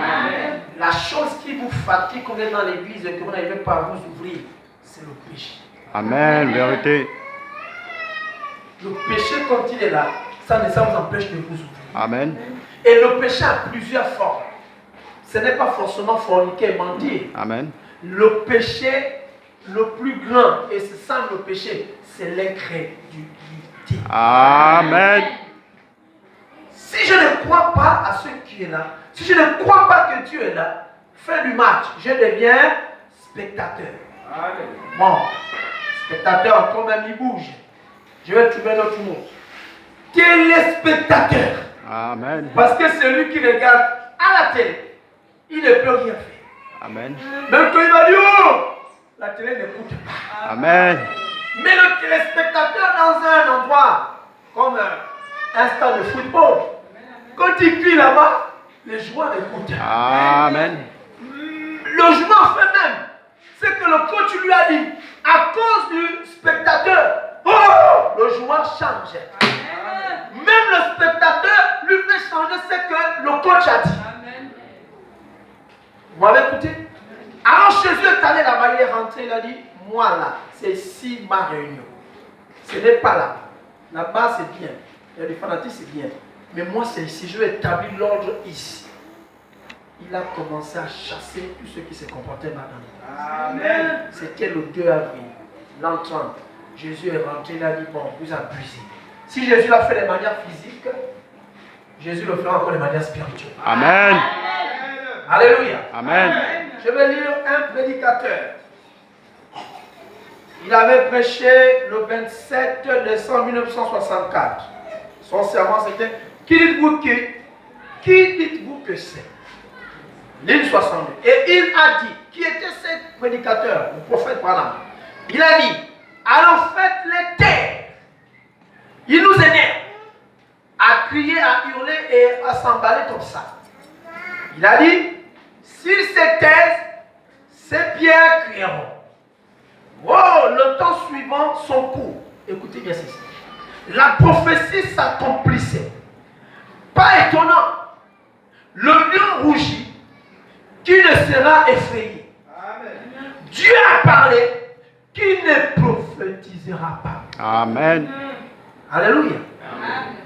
Speaker 1: La chose qui vous fatigue quand vous êtes dans l'église et que vous n'arrivez pas à vous ouvrir, c'est le péché.
Speaker 2: Amen. Vérité.
Speaker 1: Le péché, quand il est là, ça vous empêche de vous ouvrir.
Speaker 2: Amen.
Speaker 1: Et le péché a plusieurs formes. Ce n'est pas forcément forniquer et mentir.
Speaker 2: Amen.
Speaker 1: Le péché le plus grand, et c'est ça le péché, c'est l'incrédulité.
Speaker 2: Amen.
Speaker 1: Si je ne crois pas à ce qui est là, si je ne crois pas que Dieu est là, fin du match, je deviens spectateur. Bon, spectateur, quand même il bouge. Je vais trouver notre mot. Téléspectateur.
Speaker 2: Amen.
Speaker 1: Parce que celui qui regarde à la télé, il ne peut rien faire.
Speaker 2: Amen.
Speaker 1: Même quand il va dire, oh, la télé n'écoute pas.
Speaker 2: Amen.
Speaker 1: Mais le téléspectateur dans un endroit comme un stade de football, quand il crie là-bas, les joueurs écoutent.
Speaker 2: Amen.
Speaker 1: Le joueur fait même ce que le coach lui a dit. À cause du spectateur, oh, le joueur change. Même le spectateur lui fait changer ce que le coach a dit. Vous m'avez écouté? Alors Jésus est allé là-bas, il est rentré, il a dit, moi là, c'est ici ma réunion. Ce n'est pas là. Là-bas c'est bien. Il y a des fanatiques, c'est bien. Mais moi c'est ici, je vais établir l'ordre ici. Il a commencé à chasser tous ceux qui se comportaient mal dans l'église. Amen. C'était le 2 avril, l'an 30. Jésus est rentré, il a dit, bon, vous abusez. Si Jésus l'a fait de manière physique, Jésus le fera encore de manière spirituelle.
Speaker 2: Amen.
Speaker 1: Alléluia.
Speaker 2: Amen.
Speaker 1: Je vais lire un prédicateur. Il avait prêché le 27 décembre 1964. Son serment c'était, qui dites-vous que c'est? L'île 62. Et il a dit, qui était ce prédicateur, le prophète Branham? Il a dit, alors faites-les taire. Il nous énerve à crier, à hurler et à s'emballer comme ça. Il a dit, s'ils se taisent, ces pierres crieront. Oh, le temps suivant son cours. Écoutez bien ceci. La prophétie s'accomplissait. Pas étonnant. Le lion rougit, qui ne sera effrayé. Amen. Dieu a parlé, qui ne prophétisera pas.
Speaker 2: Amen.
Speaker 1: Alléluia. Amen.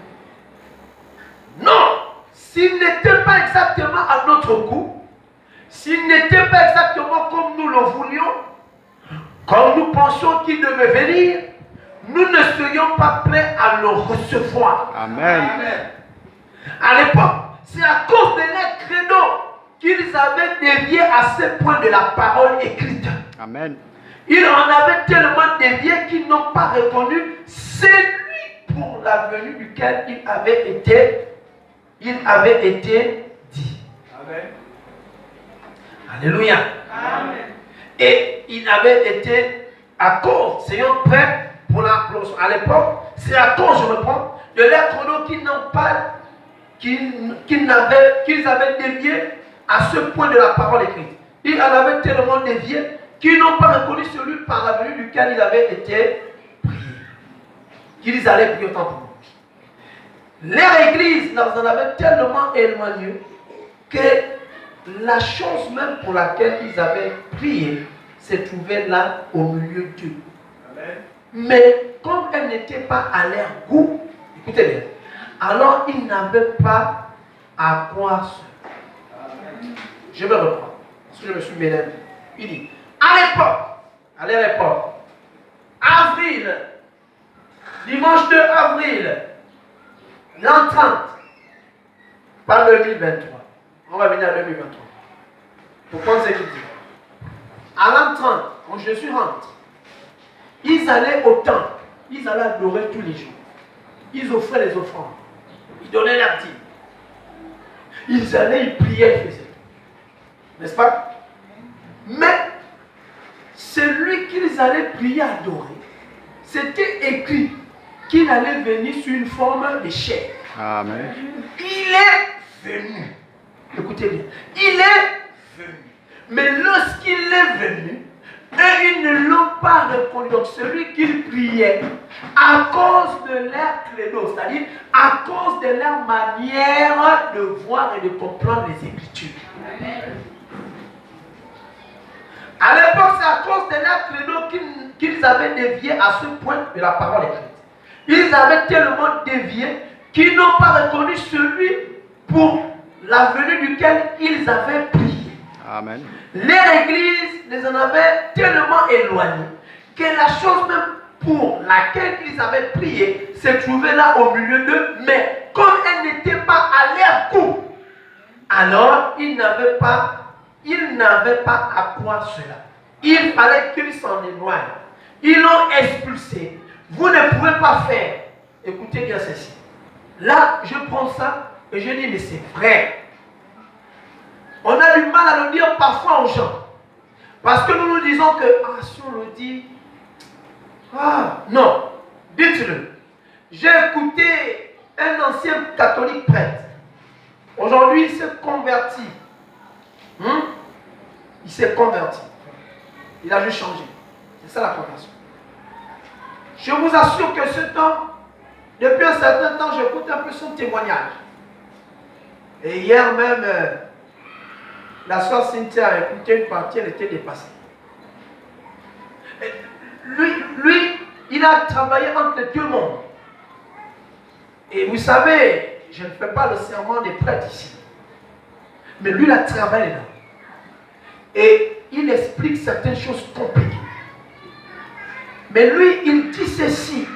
Speaker 1: Non, s'il n'était pas exactement à notre goût, s'il n'était pas exactement comme nous le voulions, comme nous pensions qu'il devait venir, nous ne serions pas prêts à le recevoir.
Speaker 2: Amen.
Speaker 1: Amen. À l'époque, c'est à cause de leur credo qu'ils avaient dévié à ce point de la parole écrite.
Speaker 2: Amen.
Speaker 1: Ils en avaient tellement dévié qu'ils n'ont pas reconnu celui pour la venue duquel il avait été dit. Amen. Alléluia. Amen. Et il avait été à cause, soyons prêts pour la promotion. À l'époque, c'est à cause, je reprends, de leur chrono qu'ils avaient dévié à ce point de la parole écrite. Ils en avaient tellement dévié qu'ils n'ont pas reconnu celui par la venue duquel ils avaient été priés. Qu'ils allaient prier autant pour nous. Leur église en avait tellement éloigné que la chose même pour laquelle ils avaient prié se trouvait là au milieu d'eux. Mais comme elle n'était pas à leur goût, écoutez bien, alors ils n'avaient pas à croire cela. Je vais reprendre. Si je me suis mêlé. Il dit, à l'époque, avril, dimanche 2 avril, l'an 30, pas 2023. On va venir à 2023. Pourquoi c'est qu'il dit? À l'an 30, quand Jésus rentre, ils allaient au temple, ils allaient adorer tous les jours. Ils offraient les offrandes, ils donnaient leur dîme. Ils allaient, ils priaient, ils faisaient. N'est-ce pas? Mais celui qu'ils allaient prier, adorer, c'était écrit qu'il allait venir sur une forme de chair.
Speaker 2: Amen.
Speaker 1: Il est venu. Écoutez bien. Il est venu. Mais lorsqu'il est venu, eux, ils ne l'ont pas reconnu. Donc celui qu'ils priaient, à cause de leur credo, c'est-à-dire à cause de leur manière de voir et de comprendre les Écritures. À l'époque, c'est à cause de leur credo qu'ils avaient dévié à ce point de la parole écrite. Ils avaient tellement dévié qu'ils n'ont pas reconnu celui pour la venue duquel ils avaient prié.
Speaker 2: Amen.
Speaker 1: Leur église les en avait tellement éloignés que la chose même pour laquelle ils avaient prié se trouvait là au milieu d'eux, mais comme elle n'était pas à leur goût, alors ils n'avaient pas à quoi cela. Il fallait qu'ils s'en éloignent. Ils l'ont expulsé. Vous ne pouvez pas faire. Écoutez bien ceci. Là, je prends ça et je dis, mais c'est vrai. On a du mal à le dire parfois aux gens. Parce que nous nous disons que, si on le dit, non, dites-le. J'ai écouté un ancien catholique prêtre. Aujourd'hui, il s'est converti. Il s'est converti. Il a juste changé. C'est ça la conversion. Je vous assure que ce temps, depuis un certain temps, j'écoute un peu son témoignage. Et hier même, la soeur Cynthia a écouté une partie, elle était dépassée. Et lui, il a travaillé entre les deux mondes. Et vous savez, je ne fais pas le serment des prêtres ici. Mais lui, il a travaillé là. Et il explique certaines choses compliquées. Mais lui, il dit ceci.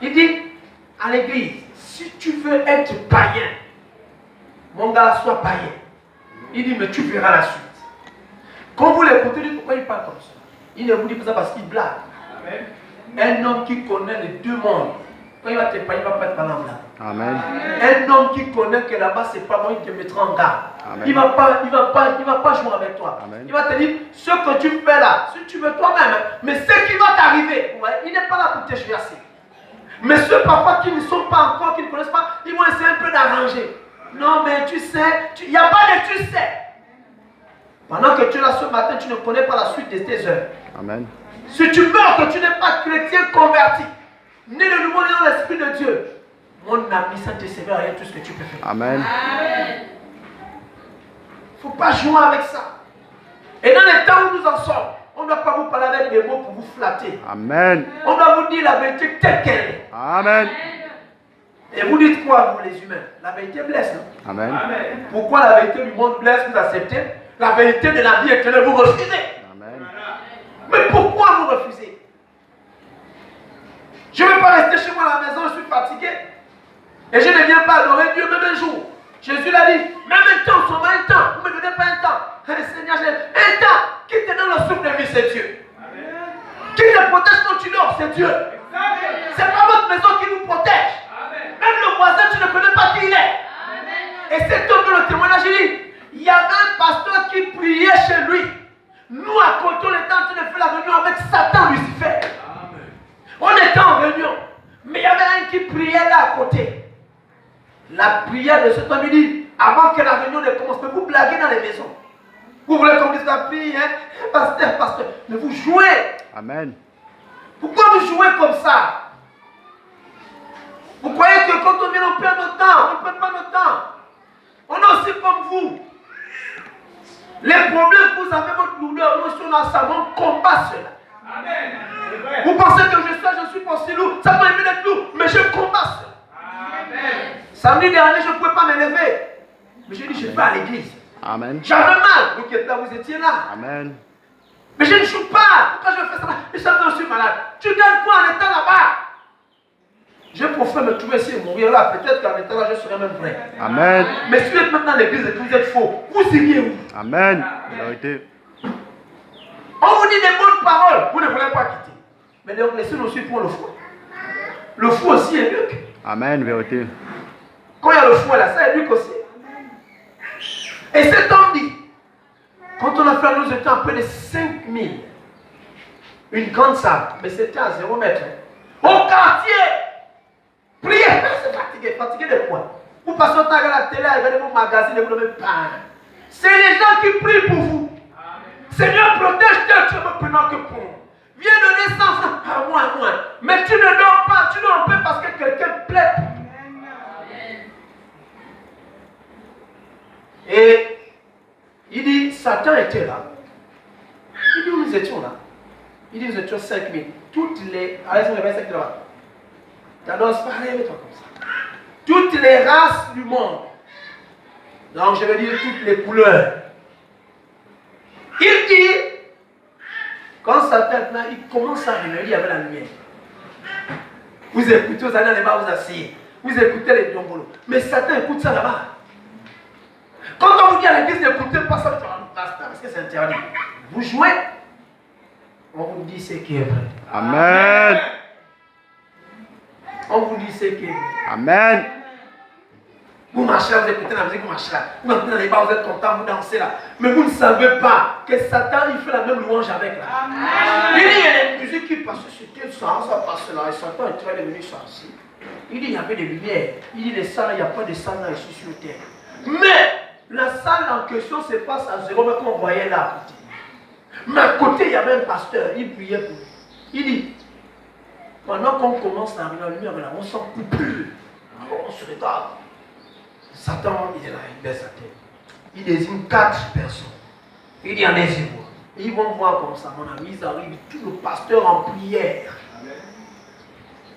Speaker 1: Il dit à l'église, si tu veux être païen, mon gars, sois païen. Il dit, mais tu verras la suite. Quand vous l'écoutez, dites pourquoi il parle comme ça. Il ne vous dit pas ça parce qu'il blague. Amen. Un homme qui connaît les deux mondes, quand il va te païen, il ne va pas être malin là.
Speaker 2: Amen.
Speaker 1: Un homme qui connaît que là-bas, c'est pas bon, il te mettra en garde.
Speaker 2: Amen.
Speaker 1: Il ne va pas jouer avec toi.
Speaker 2: Amen.
Speaker 1: Il va te dire, ce que tu fais là, si tu veux toi-même, mais ce qui va t'arriver, il n'est pas là pour te chasser. Mais ceux parfois qui ne sont pas encore, qui ne connaissent pas, ils vont essayer un peu d'arranger. Non, mais tu sais, il n'y a pas de tu sais. Pendant que tu es là ce matin, tu ne connais pas la suite de tes œuvres.
Speaker 2: Amen.
Speaker 1: Si tu meurs que tu n'es pas chrétien converti, né de nouveau dans l'Esprit de Dieu, mon ami, ça ne te servira à rien tout ce que tu peux faire.
Speaker 2: Amen.
Speaker 1: Il ne faut pas jouer avec ça. Et dans les temps où nous en sommes, on ne doit pas vous parler avec des mots pour vous flatter.
Speaker 2: Amen.
Speaker 1: On doit vous dire la vérité telle qu'elle est.
Speaker 2: Amen.
Speaker 1: Et vous dites quoi, vous les humains? La vérité blesse. Non?
Speaker 2: Amen.
Speaker 1: Pourquoi la vérité du monde blesse, vous acceptez? La vérité de la vie éternelle, vous refusez.
Speaker 2: Amen.
Speaker 1: Mais pourquoi vous refusez? Je ne veux pas rester chez moi à la maison, je suis fatigué. Et je ne viens pas adorer Dieu même un jour. Jésus l'a dit, même un temps, seulement un temps. Vous ne me donnez pas un temps. Seigneur, un temps qui te donne le souffle de vie, c'est Dieu. Amen. Qui te protège quand tu dors, c'est Dieu. Ce n'est pas votre maison qui vous protège. Amen. Même le voisin, tu ne connais pas qui il est. Amen. Et c'est tout le témoignage, il dit, il y avait un pasteur qui priait chez lui. Nous, à côté, on était en train de faire la réunion avec Satan, Lucifer. Amen. On était en réunion. Mais il y avait un qui priait là à côté. La prière de cet homme, il dit, avant que la réunion ne commence, mais vous blaguez dans les maisons. Vous voulez qu'on dise la prière, hein? Pasteur, mais vous jouez.
Speaker 2: Amen.
Speaker 1: Pourquoi vous jouez comme ça? Vous croyez que quand on vient, on perd notre temps? On ne perd pas notre temps. On est aussi comme vous. Les problèmes que vous avez, votre douleur, nous sommes dans ça, on combat cela. Amen. Vous pensez que je suis pas si lourd, ça doit être lourd, mais je combat cela. Amen. Samedi dernier, je ne pouvais pas me lever. Mais j'ai dit, je vais à l'église.
Speaker 2: Amen.
Speaker 1: J'avais mal. Vous qui êtes là, vous étiez là.
Speaker 2: Amen.
Speaker 1: Mais je ne joue pas. Pourquoi je fais ça? Je suis malade. Tu gagnes quoi en étant là-bas? Je préfère me trouver ici et mourir là. Peut-être qu'en étant là, je serai même vrai.
Speaker 2: Amen.
Speaker 1: Mais si vous êtes maintenant dans l'église et que vous êtes faux, vous iriez où?
Speaker 2: Amen. Vérité.
Speaker 1: On vous dit des bonnes paroles. Vous ne voulez pas quitter. Mais donc, laissez-nous aussi pour le fou. Le fou aussi éduque.
Speaker 2: Amen. Vérité.
Speaker 1: Quand il y a le fou là, ça éduque aussi. Et cet homme dit, quand on a fait, nous étions à peu de 5000. Une grande salle, mais c'était à 0 mètre. Au quartier, priez, c'est fatigué. Fatigué de quoi? Vous passez au temps à la télé, regardez vos magazines et vous ne mettez pas. C'est les gens qui prient pour vous. Seigneur, protège-toi, tu me prenant que pour moi. Viens donner 100 francs à moi. Mais tu ne dors pas, tu dors un peu parce que quelqu'un plaît. Et il dit, Satan était là. Il dit, nous étions là. Il dit, nous étions 5000. Toutes les... Allez-y, le verset là. T'annonces pareil, mets-toi comme ça. Toutes les races du monde. Donc, je veux dire toutes les couleurs. Il dit, quand Satan là, il commence à réveiller avec la lumière. Vous écoutez, vous allez dans les bars, vous asseyez. Vous écoutez les dombolos. Mais Satan écoute ça là-bas. Quand on vous dit à l'église, n'écoutez pas ça, parce que c'est interdit. Vous jouez, on vous dit ce qui est vrai.
Speaker 2: Amen.
Speaker 1: On vous dit ce qui est vrai.
Speaker 2: Amen.
Speaker 1: Vous marchez là, vous écoutez la musique, vous marchez là. Vous entrez dans les bars, vous êtes content, vous dansez là. Mais vous ne savez pas que Satan, il fait la même louange avec là. Amen. Il dit, il y a des musiques qui passent sur quel sens, ça passe là. Et Satan est très devenu sorcier. Il dit, il y avait des lumières. Il dit, les salles, il n'y a pas de salle là ici sur terre. Mais la salle en question se passe à 0 mètre qu'on voyait là à côté. Mais à côté, il y avait un pasteur, il priait pour lui. Il dit, pendant qu'on commence à arriver à la lumière, là, on s'en coupe plus. On se regarde. Satan, il est là, il baisse sa tête. Il désigne 4 personnes. Il dit, allez-y voir. Ils vont voir comme ça, mon ami, ils arrivent, tout le pasteur en prière. Amen.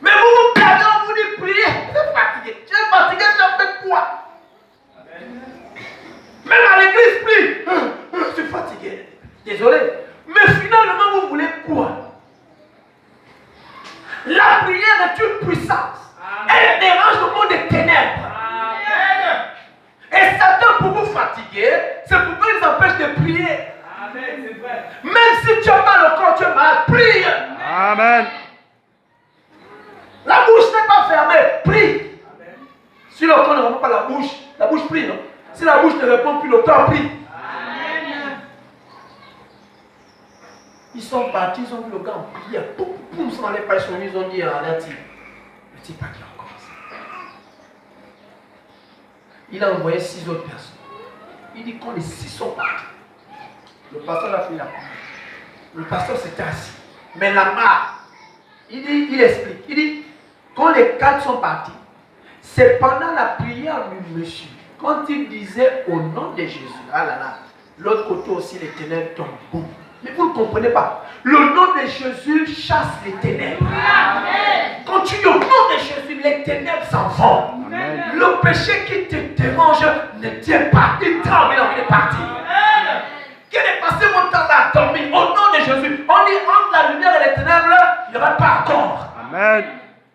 Speaker 1: Mais vous vous perdez, on vous dit prier. Vous êtes fatigué. Tu es fatigué, tu as fait quoi? Amen. Même à l'église, prie. Je suis fatigué. Désolé. Mais finalement, vous voulez quoi? La prière est une puissance. Elle dérange le monde des ténèbres. Amen. Et Satan, pour vous fatiguer, c'est pourquoi il vous empêche de prier. Amen, c'est vrai. Même si tu as mal au corps, tu es malade, prie.
Speaker 2: Amen.
Speaker 1: La bouche n'est pas fermée, prie. Amen. Si le corps ne répond pas la bouche prie, non? Si la bouche ne répond plus, le corps prie. Amen. Ils sont partis, ils ont vu le gars en prière. Poum, poum, ils sont allés par son ils ont dit à l'artiste, le type a qui a commencé. Il a envoyé 6 autres personnes. Il dit quand les 6 sont partis, le pasteur a fini la prière. Le pasteur s'était assis. Mais là-bas, il explique. Il dit, quand les 4 sont partis, c'est pendant la prière du monsieur, quand il disait au nom de Jésus, ah là là, l'autre côté aussi les ténèbres tombent. Boum. Mais vous ne comprenez pas. Le nom de Jésus chasse les ténèbres. Amen. Quand tu dis au nom de Jésus, les ténèbres s'en vont. Amen. Le péché qui te dérange ne tient pas. Il tremble, il a envie de partir. Amen. Quel est passé mon temps là à dormir au nom de Jésus? On dit entre la lumière et les ténèbres, il n'y aura pas encore. Amen.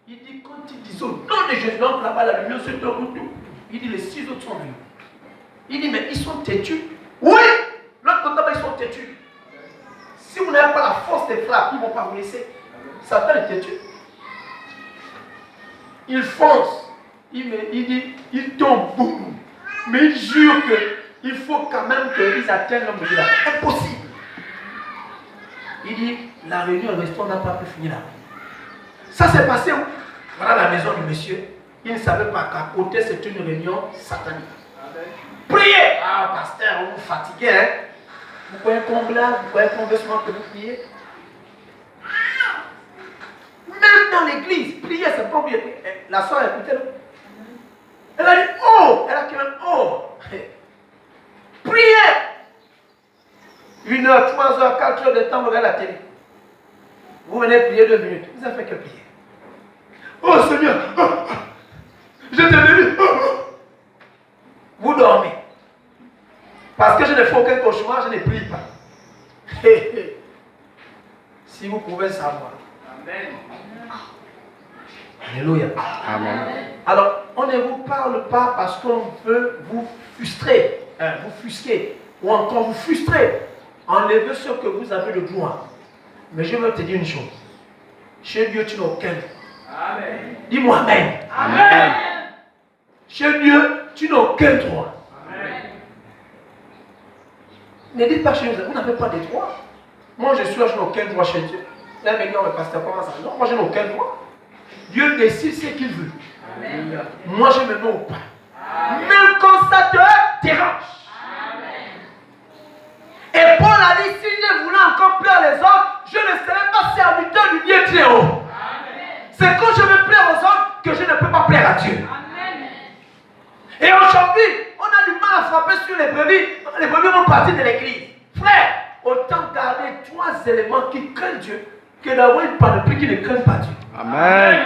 Speaker 1: Il dit quand il dit au nom de Jésus, entre là-bas la lumière sur ton couteau. Il dit les 6 autres sont venus. Il dit mais ils sont têtus. Oui, l'autre côté ils sont têtus. Si vous n'avez pas la force des frappes, ils ne vont pas vous laisser. Satan est têtu. Il fonce. Il dit, il tombe, boum. Mais il jure qu'il faut quand même qu'ils atteignent l'homme de là. Impossible. Il dit, la réunion, le restaurant n'a pas pu finir là. Ça s'est passé où? Voilà la maison du monsieur. Il ne savait pas qu'à côté, c'est une réunion satanique. Priez! Ah, pasteur, vous vous fatiguez, hein? Vous croyez qu'on blague? Vous croyez qu'on veut seulement que vous priez? Même dans l'église, prier, c'est pas oublier. La soeur, écoutez-le. Elle a dit, oh! Elle a dit, oh! Priez! 1 heure, 3 heures, 4 heures de temps, vous regardez la télé. Vous venez prier 2 minutes. Vous avez fait que prier. Oh Seigneur! Je t'ai béni! Vous dormez. Parce que je ne fais aucun cauchemar, je ne prie pas. Si vous pouvez savoir.
Speaker 3: Amen.
Speaker 1: Alléluia.
Speaker 2: Amen.
Speaker 1: Alors, on ne vous parle pas parce qu'on veut vous frustrer, vous frustrer, ou encore vous frustrer. Enlevez ce que vous avez de droit. Mais je veux te dire une chose. Chez Dieu, tu n'as aucun droit.
Speaker 3: Amen.
Speaker 1: Dis-moi Amen.
Speaker 2: Amen.
Speaker 1: Chez Dieu, tu n'as aucun droit.
Speaker 3: Amen.
Speaker 1: Ne dites pas chez Dieu, vous n'avez pas de droit. Moi, je suis là, je n'ai aucun droit chez Dieu. Là, maintenant, le pasteur commence à dire, non, moi, je n'ai aucun droit. Dieu décide ce qu'il veut.
Speaker 3: Amen.
Speaker 1: Moi, je me mets au pas. Même quand ça te dérange. Et Paul a dit, si je voulais encore plaire les hommes, je ne serais pas serviteur du Dieu très haut. C'est quand je veux plaire aux hommes que je ne peux pas plaire à Dieu. Et aujourd'hui, on a du mal à frapper sur les brebis. Les brebis vont partir de l'église. Frère, autant garder 3 éléments qui craignent Dieu que d'avoir une panoplie qui ne craint pas Dieu.
Speaker 2: Amen.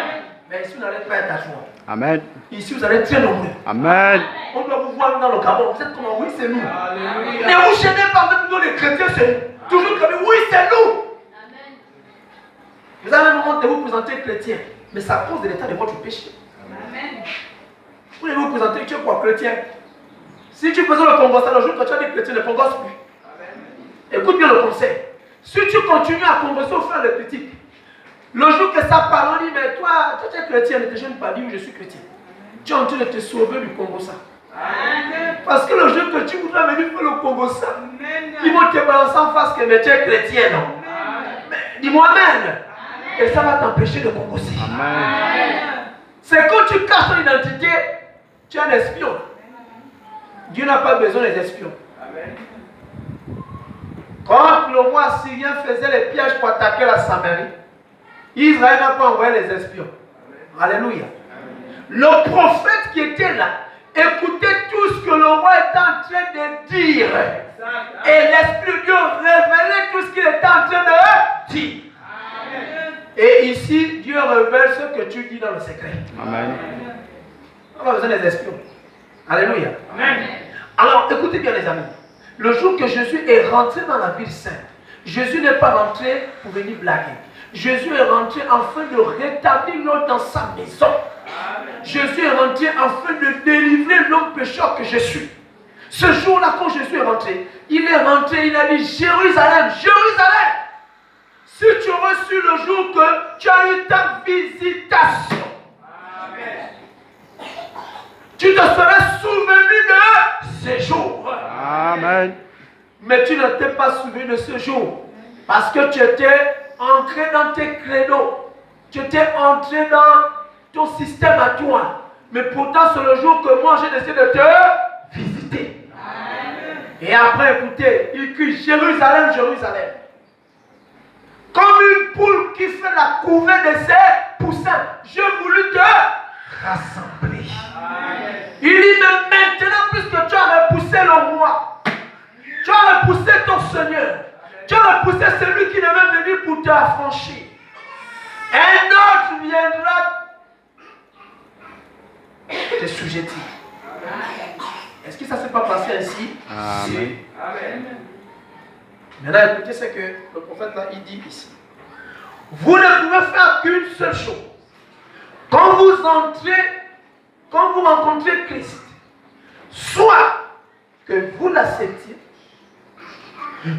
Speaker 1: Mais ici, vous n'allez pas être à joie.
Speaker 2: Amen.
Speaker 1: Ici, vous allez être très nombreux.
Speaker 2: Amen.
Speaker 1: On doit vous voir dans le Gabon. Vous êtes comment? Oui, c'est nous.
Speaker 3: Alléluia.
Speaker 1: Ne vous gênez pas avec nous, les chrétiens, c'est nous. Toujours comme oui, c'est nous. Vous avez un moment de vous présenter chrétien, mais c'est à cause de l'état de votre péché. Vous devez vous présenter, tu es quoi, chrétien? Si tu faisais le Congo, le jour que tu as dit chrétien, ne congosse plus. Écoute bien le conseil. Si tu continues à congosser au frère de critique, le jour que ça parle, on dit, mais toi, tu es chrétien, ne te gêne pas, dis oui, je suis chrétien. Tu es en train de te sauver du Congossa. Parce que le jour que tu voudras venir faire le Congossa, ils vont te balancer en face que mais tu es chrétien, non? Mais dis-moi Amen. Et ça va t'empêcher de congosser.
Speaker 2: Amen.
Speaker 1: C'est quand tu caches ton identité, tu es un espion. Dieu n'a pas besoin des espions.
Speaker 3: Amen.
Speaker 1: Quand le roi syrien faisait les pièges pour attaquer la Samarie, Israël n'a pas envoyé les espions. Alléluia. Le prophète qui était là, écoutait tout ce que le roi était en train de dire. Et l'Esprit de Dieu révélait tout ce qu'il était en train de dire. Et ici, Dieu révèle ce que tu dis dans le secret.
Speaker 2: Amen.
Speaker 1: On a besoin des espions. Alléluia.
Speaker 3: Amen.
Speaker 1: Alors, écoutez bien les amis. Le jour que Jésus est rentré dans la ville sainte, Jésus n'est pas rentré pour venir blaguer. Jésus est rentré afin de rétablir l'ordre dans sa maison. Jésus est rentré afin de délivrer l'homme pécheur que je suis. Ce jour-là, quand Jésus est rentré, il a dit, Jérusalem, Jérusalem, si tu aurais su le jour que tu as eu ta visitation, tu te serais souvenu de ce jour.
Speaker 2: Amen.
Speaker 1: Mais tu ne t'es pas souvenu de ce jour. Parce que tu étais ancré dans tes créneaux. Tu étais entré dans ton système à toi. Mais pourtant, c'est le jour que moi j'ai décidé de te visiter. Amen. Et après, écoutez, il crie Jérusalem, Jérusalem. Comme une poule qui fait la couvée de ses poussins. Je voulus te rassembler. Amen. Il dit, mais maintenant, puisque tu as repoussé le roi, tu as repoussé ton Seigneur, tu as repoussé celui qui devait venir pour te affranchir, un autre viendra te sujetir. Est-ce que ça ne s'est pas passé ainsi?
Speaker 2: Amen.
Speaker 3: Amen.
Speaker 1: Maintenant, écoutez ce que le prophète là, il dit ici. Vous ne pouvez faire qu'une seule chose. Quand vous entrez, quand vous rencontrez Christ, soit que vous l'acceptiez,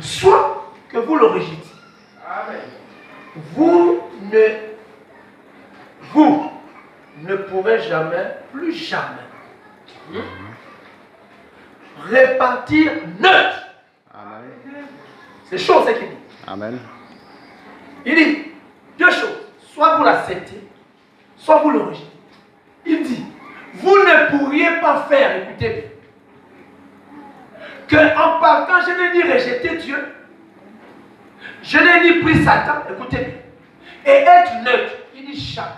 Speaker 1: soit que vous le rejetez.
Speaker 3: Amen.
Speaker 1: Vous ne pourrez jamais, plus jamais, répartir neutre.
Speaker 2: Amen.
Speaker 1: C'est chaud ce qu'il dit.
Speaker 2: Amen.
Speaker 1: Il dit deux choses. Soit vous l'acceptez, soit vous le rejetez. Il dit, vous ne pourriez pas faire, écoutez bien, qu'en partant, je n'ai ni rejeté Dieu, je n'ai ni pris Satan, écoutez bien, et être neutre. Il dit chaque.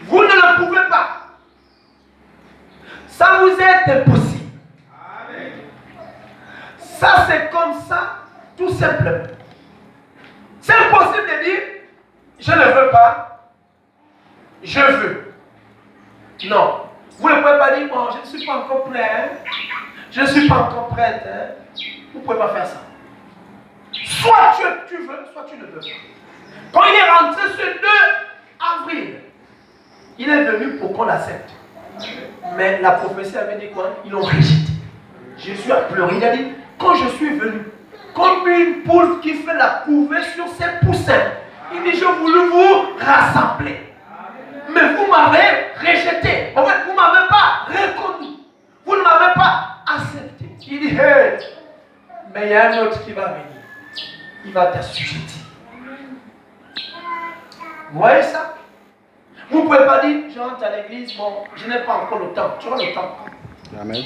Speaker 1: Vous ne le pouvez pas. Ça vous est impossible.
Speaker 3: Amen.
Speaker 1: Ça, c'est comme ça, tout simplement. C'est impossible de dire, je ne veux pas, je veux. Non. Vous ne pouvez pas dire, bon, je ne suis pas encore prêt, hein. Je ne suis pas encore prête. Hein. Vous ne pouvez pas faire ça. Soit tu veux, soit tu ne veux pas. Quand il est rentré ce 2 avril, il est venu pour qu'on l'accepte. Mais la prophétie avait dit quoi? Ils l'ont rejeté. Jésus a pleuré. Il a dit, quand je suis venu, comme une poule qui fait la couvée sur ses poussins, il dit, je voulais vous rassembler. Mais vous m'avez rejeté. En fait, vous ne m'avez pas reconnu. Vous ne m'avez pas accepté. Il dit, hey, mais il y a un autre qui va venir. Il va t'assujettir. Vous voyez ça? Vous ne pouvez pas dire, je rentre à l'église, bon, je n'ai pas encore le temps. Tu as le temps.
Speaker 2: Amen.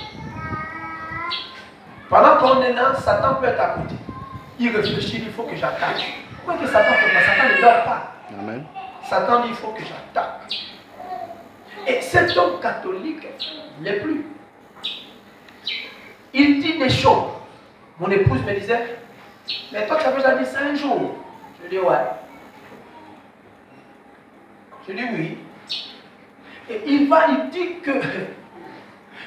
Speaker 1: Pendant qu'on est là, Satan peut être à côté. Il réfléchit, il faut que j'attaque. Pourquoi que Satan fait ça? Satan ne dort pas.
Speaker 2: Amen.
Speaker 1: Satan dit, il faut que j'attaque. Et cet homme catholique, il n'est plus. Il dit des choses. Mon épouse me disait, mais toi tu as déjà dit ça un jour. Je dis, ouais. Je dis oui. Et il dit que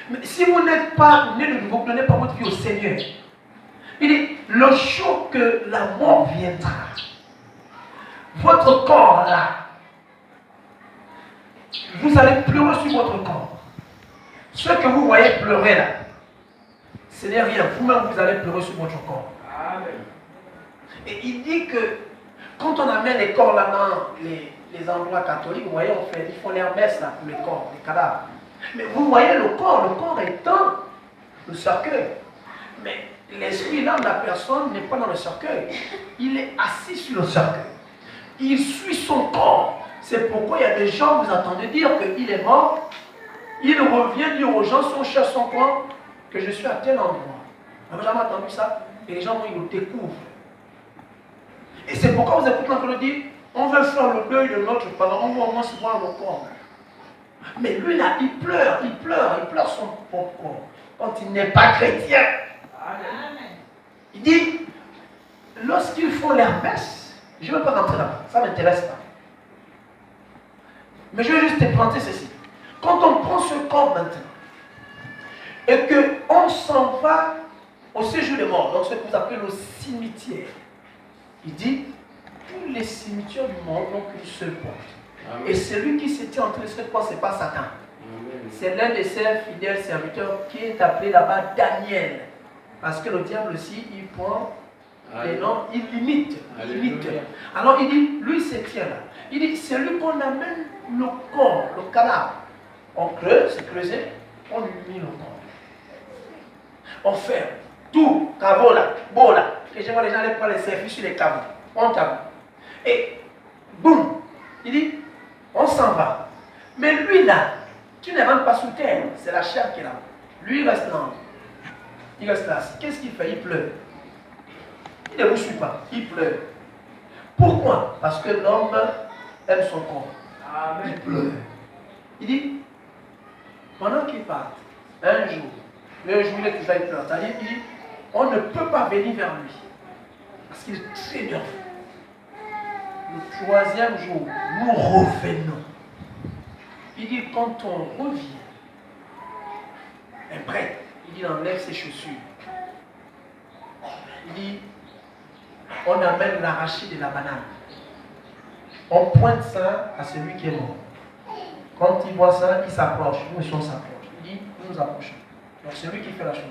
Speaker 1: mais si vous n'êtes pas né de nouveau, vous ne donnez pas votre vie au Seigneur. Il dit, le jour que la mort viendra, votre corps là, vous allez pleurer sur votre corps. Ce que vous voyez pleurer là, ce n'est rien. Vous-même, vous allez pleurer sur votre corps.
Speaker 3: Amen.
Speaker 1: Et il dit que quand on amène les corps là dans les endroits catholiques, vous voyez, ils font les messes là pour les corps, les cadavres. Mais vous voyez le corps est dans le cercueil. Mais l'esprit, l'âme de la personne n'est pas dans le cercueil. Il est assis sur le cercueil. Il suit son corps. C'est pourquoi il y a des gens, vous entendez dire qu'il est mort. Il revient dire aux gens, si on cherche son corps, que je suis à tel endroit. Vous n'avez jamais entendu ça? Et les gens, ils le découvrent. Et c'est pourquoi vous écoutez l'enfant dire, on veut faire le deuil de notre parent, on veut au moins se voir le corps. Mais lui là, il pleure son propre corps. Quand il n'est pas chrétien. Il dit, lorsqu'ils font leur messe, je ne veux pas rentrer là-bas, ça ne m'intéresse pas. Mais je vais juste te planter ceci. Quand on prend ce corps maintenant, et qu'on s'en va au séjour des morts, donc ce que vous appelez le cimetière, il dit, tous les cimetières du monde n'ont qu'une seule porte. Amen. Et celui qui se tient entre les deux portes, ce n'est pas Satan. C'est l'un de ses fidèles serviteurs qui est appelé là-bas Daniel. Parce que le diable aussi, il prend les noms, il limite. Alors il dit, lui se tient là. Il dit, c'est lui qu'on amène le corps, le cadavre. On creuse, c'est creusé, on lui met le corps. On ferme tout, caveau là, beau là. Et je vois les gens aller prendre les services sur les caveaux. On tape. Et boum, il dit, on s'en va. Mais lui là, tu ne rentres pas sous terre, c'est la chair qui est là. Lui il reste là. Il reste là. Qu'est-ce qu'il fait? Il pleure. Il ne vous suit pas, il pleure. Pourquoi? Parce que l'homme aime son corps. Il pleure. Il dit, pendant qu'il part, un jour, il est toujours avec pleure. C'est-à-dire, il dit, on ne peut pas venir vers lui. Parce qu'il est très nerveux. Le troisième jour, nous revenons. Il dit, quand on revient, un prêtre, il enlève ses chaussures. Il dit, on amène l'arachide de la banane. On pointe ça à celui qui est mort. Quand il voit ça, il s'approche. Nous aussi, on s'approche. Il dit, nous nous approchons. Donc, c'est lui qui fait la chose.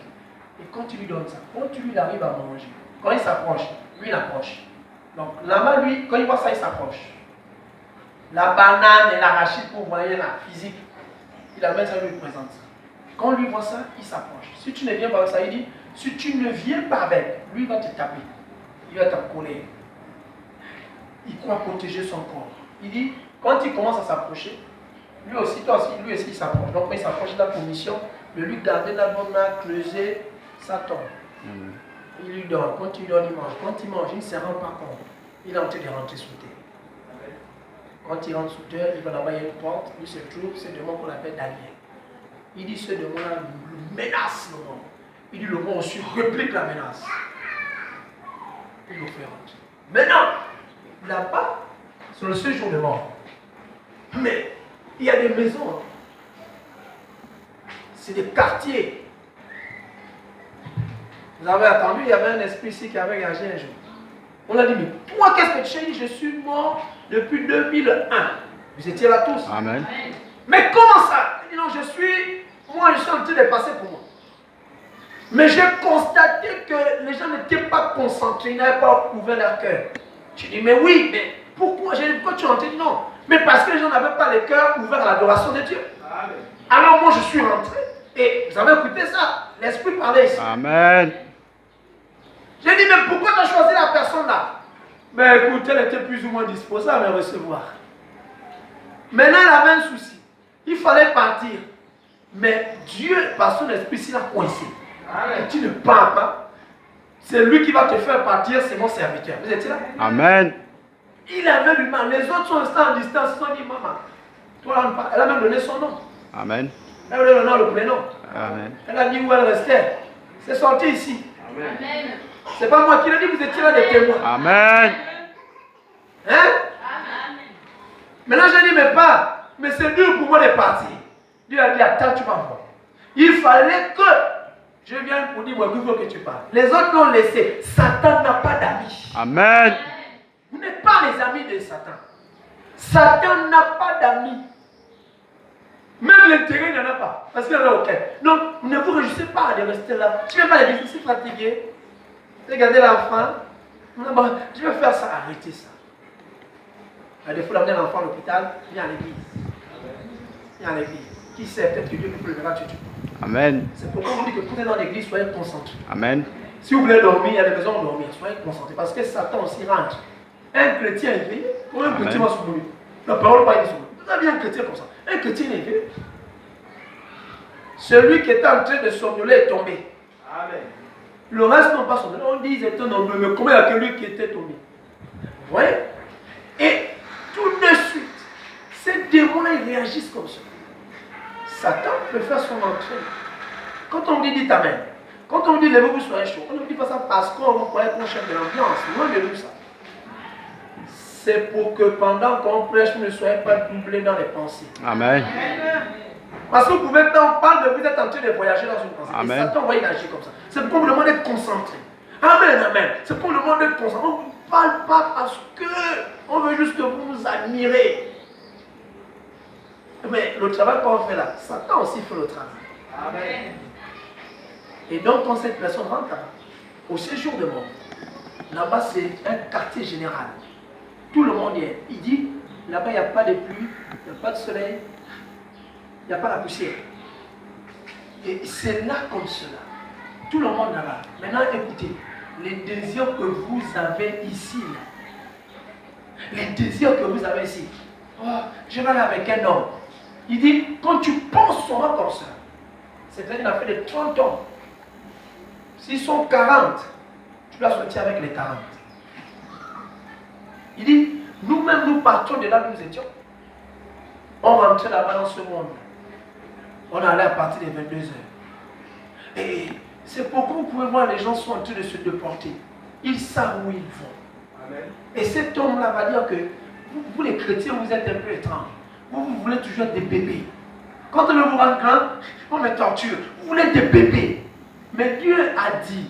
Speaker 1: Et quand tu lui donnes ça, quand tu lui arrives à manger, quand il s'approche, lui il approche. Donc, là-bas, lui, quand il voit ça, il s'approche. La banane et l'arachide, vous voyez là, physique, il amène ça, il lui présente ça. Quand lui voit ça, il s'approche. Si tu ne viens pas avec ça, il dit, si tu ne viens pas avec, lui il va te taper. Il va te coller. Il croit protéger son corps. Il dit, quand il commence à s'approcher, lui aussi, lui aussi il s'approche. Donc quand il s'approche de la commission, de lui garder la bonne main, creuser, ça tombe. Il lui donne. Quand il donne, il mange. Quand il mange, il ne se rend pas compte. Il est en train de rentrer sous terre. Quand il rentre sous terre, il va là-bas, il y a une porte, il se trouve, c'est le monde qu'on appelle Daniel. Il dit, ce démon-là menace le monde. Il dit, le monde aussi réplique la menace. Il le fait rentrer. Maintenant, là-bas, c'est le séjour de mort. Mais il y a des maisons. C'est des quartiers. Vous avez attendu, il y avait un esprit ici qui avait réagi un jour. On a dit, mais toi, qu'est-ce que tu as dit? Je suis mort depuis 2001. Vous étiez là tous.
Speaker 2: Amen.
Speaker 1: Mais comment ça? Il dit, non, je suis en train de passer pour moi. Mais j'ai constaté que les gens n'étaient pas concentrés, ils n'avaient pas ouvert leur cœur. Je dis, mais oui, mais pourquoi? J'ai dit, pourquoi tu es rentré? Non, mais parce que les gens n'avaient pas le cœur ouvert à l'adoration de Dieu.
Speaker 3: Amen.
Speaker 1: Alors moi, je suis rentré et vous avez écouté ça. L'Esprit parlait ici.
Speaker 2: Amen.
Speaker 1: J'ai dit, mais pourquoi tu as choisi la personne là? Mais écoute, elle était plus ou moins disposée à me recevoir. Maintenant, elle avait un souci. Il fallait partir. Mais Dieu, par son esprit, s'il a coincé. Et tu ne pars pas. C'est lui qui va te faire partir, c'est mon serviteur. Vous êtes là?
Speaker 2: Amen.
Speaker 1: Il avait du mal. Les autres sont restés en distance. Ils se sont dit, maman, toi, là, on part. Elle a même donné son nom.
Speaker 2: Amen.
Speaker 1: Elle a donné le nom, le prénom.
Speaker 2: Amen.
Speaker 1: Elle a dit où elle restait. C'est sorti ici.
Speaker 3: Amen.
Speaker 1: C'est pas moi qui l'ai dit, vous étiez là des témoins.
Speaker 2: Amen.
Speaker 1: Hein? Maintenant, j'ai dit, mais pas. Mais c'est dur pour moi de partir. Dieu a dit, attends, tu vas voir. Il fallait que je vienne pour dire, moi, il faut que tu parles. Les autres l'ont laissé. Satan n'a pas d'amis.
Speaker 2: Amen.
Speaker 1: Vous n'êtes pas les amis de Satan. Satan n'a pas d'amis. Même l'intérêt, il n'y en a pas. Parce qu'il n'y en a aucun. Donc, ne vous réjouissez pas de rester là. Tu ne viens pas à l'église, je suis fatigué. Regardez l'enfant. Je vais faire ça, arrêtez ça. À défaut d'amener l'enfant à l'hôpital, viens à l'église. Viens à l'église. Qui sait, peut-être que Dieu vous le verra tout de suite.
Speaker 2: Amen.
Speaker 1: C'est pourquoi on dit que quand vous êtes dans l'église, soyez concentrés.
Speaker 2: Amen.
Speaker 1: Si vous voulez dormir, il y a des raisons de dormir. Soyez concentrés. Parce que Satan aussi rentre. Un chrétien éveillé, ou un chrétien va se mourir. La parole va être sur lui. Vous avez un chrétien comme ça. Un chrétien éveillé. Celui qui était en train de somnoler est tombé.
Speaker 3: Amen.
Speaker 1: Le reste n'ont pas somnolé. On dit qu'ils étaient nombreux, mais comment il y a que lui qui était tombé? Vous voyez? Et tout de suite, ces démons ils réagissent comme ça. Satan peut faire son entrée. Quand on dit dites Amen, quand on dit levez-vous soyez chaud, on ne dit pas ça parce qu'on vous croyez qu'on cherche de l'ambiance. Loin de nous ça. C'est pour que pendant qu'on prêche, vous ne soyez pas doublés dans les pensées.
Speaker 2: Amen.
Speaker 1: Parce que vous pouvez, on parle de vous êtes en train de voyager dans une pensée.
Speaker 2: Amen.
Speaker 1: Et Satan va y agir comme ça. C'est pour le monde d'être concentré. Amen, amen. C'est pour le monde d'être concentré. On ne vous parle pas parce que on veut juste que vous nous admirez. Mais le travail qu'on fait là, Satan aussi fait le travail.
Speaker 3: Amen.
Speaker 1: Et donc quand cette personne rentre là, au séjour de mort, là-bas c'est un quartier général. Tout le monde y est. Il dit, là-bas il n'y a pas de pluie, il n'y a pas de soleil, il n'y a pas la poussière. Et c'est là comme cela. Tout le monde là-bas. Maintenant écoutez, les désirs que vous avez ici, là, les désirs que vous avez ici, oh, je vais aller avec un homme. Il dit, quand tu penses seulement comme ça, c'est vrai qu'il a fait de 30 ans. S'ils sont 40, tu dois sortir avec les 40. Il dit, nous-mêmes, nous partions de là où nous étions. On rentrait là-bas dans ce monde. On allait à partir des 22 heures. Et c'est pourquoi vous pouvez voir les gens sont en train de se déporter. Ils savent où ils vont.
Speaker 3: Amen.
Speaker 1: Et cet homme-là va dire que vous les chrétiens, vous êtes un peu étranges. Vous voulez toujours être des bébés. Quand on vous rend grand, on me torture. Vous voulez être des bébés. Mais Dieu a dit,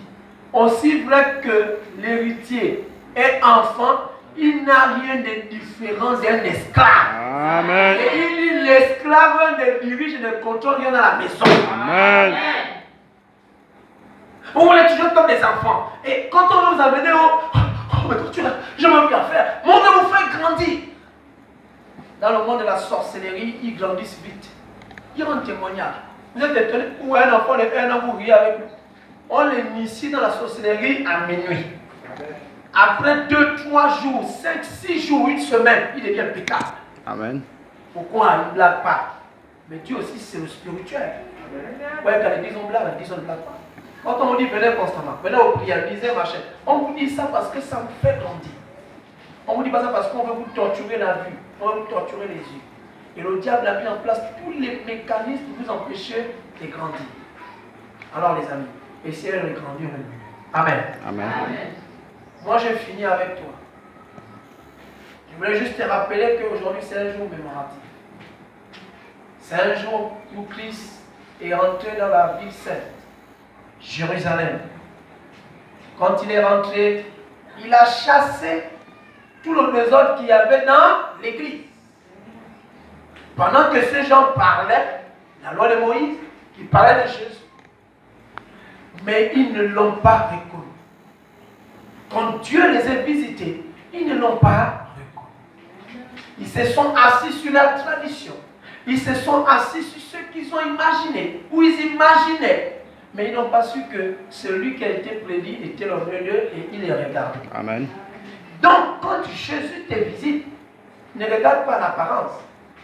Speaker 1: aussi vrai que l'héritier est enfant, il n'a rien de différent d'un esclave.
Speaker 2: Amen.
Speaker 1: Et il dit, l'esclave ne dirige et ne contrôle rien dans la maison.
Speaker 2: Amen.
Speaker 1: Vous voulez toujours être comme des enfants. Et quand on va vous amener au mais tu là, je m'en bien faire. Mon Dieu vous fait grandir. Dans le monde de la sorcellerie, ils grandissent vite. Il y a un témoignage. Vous êtes étonné où un enfant de 1 an vous riez avec lui. On l'initie dans la sorcellerie à minuit. Après 2-3 jours, 5-6 jours, une semaine, il devient impeccable.
Speaker 2: Amen.
Speaker 1: Pourquoi il ne blague pas? Mais Dieu aussi, c'est le spirituel. Vous voyez, quand l'église on blague, l'église on ne blague pas. Quand on vous dit venez constamment, venez aux prières, lisez machin, on vous dit ça parce que ça vous fait grandir. On vous dit pas ça parce qu'on veut vous torturer la vue, on veut vous torturer les yeux. Et le diable a mis en place tous les mécanismes pour vous empêcher de grandir. Alors les amis, essayez de grandir. Amen.
Speaker 2: Amen.
Speaker 1: Moi j'ai fini avec toi. Je voulais juste te rappeler qu'aujourd'hui c'est un jour mémoratif. C'est un jour où Christ est rentré dans la ville sainte, Jérusalem. Quand il est rentré, il a chassé tout le désordre qu'il y avait dans l'église. Pendant que ces gens parlaient, la loi de Moïse, ils parlaient de Jésus. Mais ils ne l'ont pas reconnu. Quand Dieu les a visités, ils ne l'ont pas reconnu. Ils se sont assis sur la tradition. Ils se sont assis sur ce qu'ils ont imaginé, ou ils imaginaient. Mais ils n'ont pas su que celui qui a été prédit était au milieu et il les regardait.
Speaker 2: Amen.
Speaker 1: Donc, quand Jésus te visite, ne regarde pas l'apparence,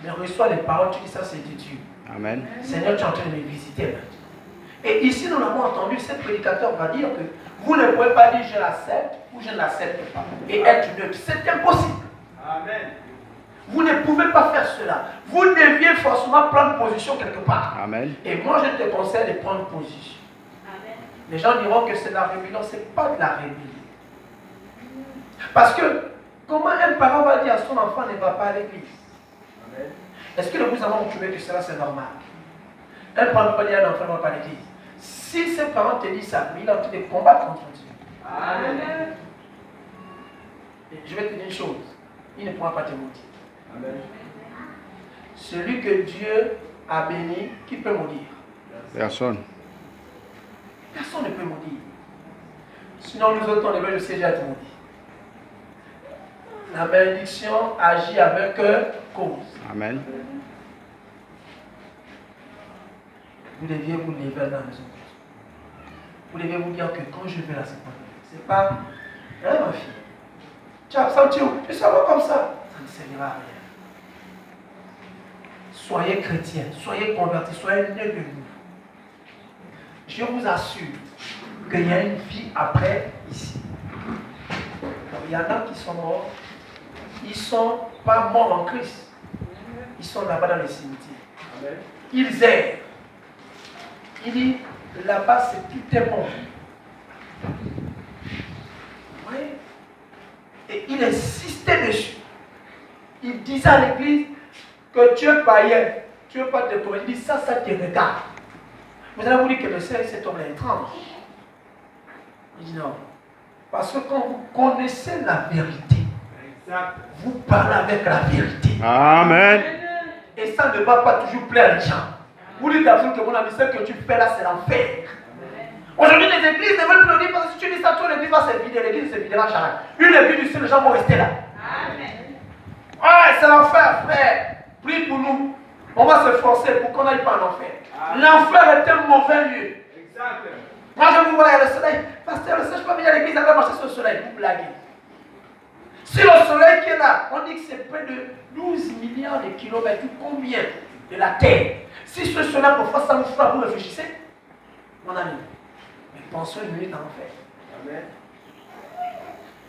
Speaker 1: mais reçois les paroles, tu dis ça c'est de Dieu.
Speaker 2: Amen.
Speaker 1: Seigneur, tu es en train de me visiter maintenant. Et ici, nous l'avons entendu, ce prédicateur va dire que vous ne pouvez pas dire je l'accepte ou je ne l'accepte pas et être neutre. C'est impossible.
Speaker 3: Amen.
Speaker 1: Vous ne pouvez pas faire cela. Vous deviez forcément prendre position quelque part.
Speaker 2: Amen.
Speaker 1: Et moi, je te conseille de prendre position.
Speaker 4: Amen.
Speaker 1: Les gens diront que c'est de la rébellion. Ce n'est pas de la rébellion. Parce que, comment un parent va dire à son enfant ne va pas à l'église? Est-ce que vous avez trouvé que cela c'est normal? Un parent ne peut pas dire à un enfant ne va pas à l'église. Si ses parents te disent ça, mais il est en train de combattre contre Dieu.
Speaker 3: Amen.
Speaker 1: Et je vais te dire une chose. Il ne pourra pas te maudire.
Speaker 3: Amen.
Speaker 1: Celui que Dieu a béni, qui peut maudire?
Speaker 2: Personne.
Speaker 1: Personne ne peut maudire. Sinon, nous autres, on devait le siège à être maudit. La bénédiction agit avec cause.
Speaker 2: Amen.
Speaker 1: Vous deviez vous lever dans la maison. Vous deviez vous dire que quand je vais là, c'est pas. Hein, ma fille? Tu as absenti où? Tu seras comme ça. Ça ne servira à rien. Soyez chrétiens, soyez convertis, soyez nés de nous. Je vous assure qu'il y a une vie après ici. Alors, il y en a qui sont morts. Ils ne sont pas morts en Christ. Ils sont là-bas dans les cimetières.
Speaker 3: Amen.
Speaker 1: Ils errent. Il dit, là-bas, c'est tout est bon. Oui. Et il insistait dessus. Il disait à l'église que tu es païen, tu ne veux pas te convaincre. Il dit, ça te regarde. Vous allez vous dire que le Seigneur, cet homme est étrange. Il dit non. Parce que quand vous connaissez la vérité,
Speaker 3: Exact.
Speaker 1: vous parlez avec la vérité.
Speaker 2: Amen.
Speaker 1: Et ça ne va pas toujours plaire les gens. Vous dites à vous que mon ami, ce que tu fais là, c'est l'enfer. Aujourd'hui, les églises ne veulent plus le dire parce que si tu dis ça, toute l'église va se vider. L'église ne se videra jamais. Une église du ciel, les gens vont rester là.
Speaker 4: Amen.
Speaker 1: Ouais, c'est l'enfer, frère. Prie pour nous. On va se forcer pour qu'on n'aille pas en enfer. L'enfer est un mauvais lieu.
Speaker 3: Exact.
Speaker 1: Moi, je vous vois, il y a le soleil. Pasteur, le soleil, je peux venir à l'église, aller marcher sur le soleil. Vous blaguez. Si le soleil qui est là, on dit que c'est près de 12 milliards de kilomètres, combien de la Terre? Si ce soleil pour faire ça vous frappe, vous réfléchissez? Mon ami, mais pensons une minute à l'enfer.
Speaker 3: Amen.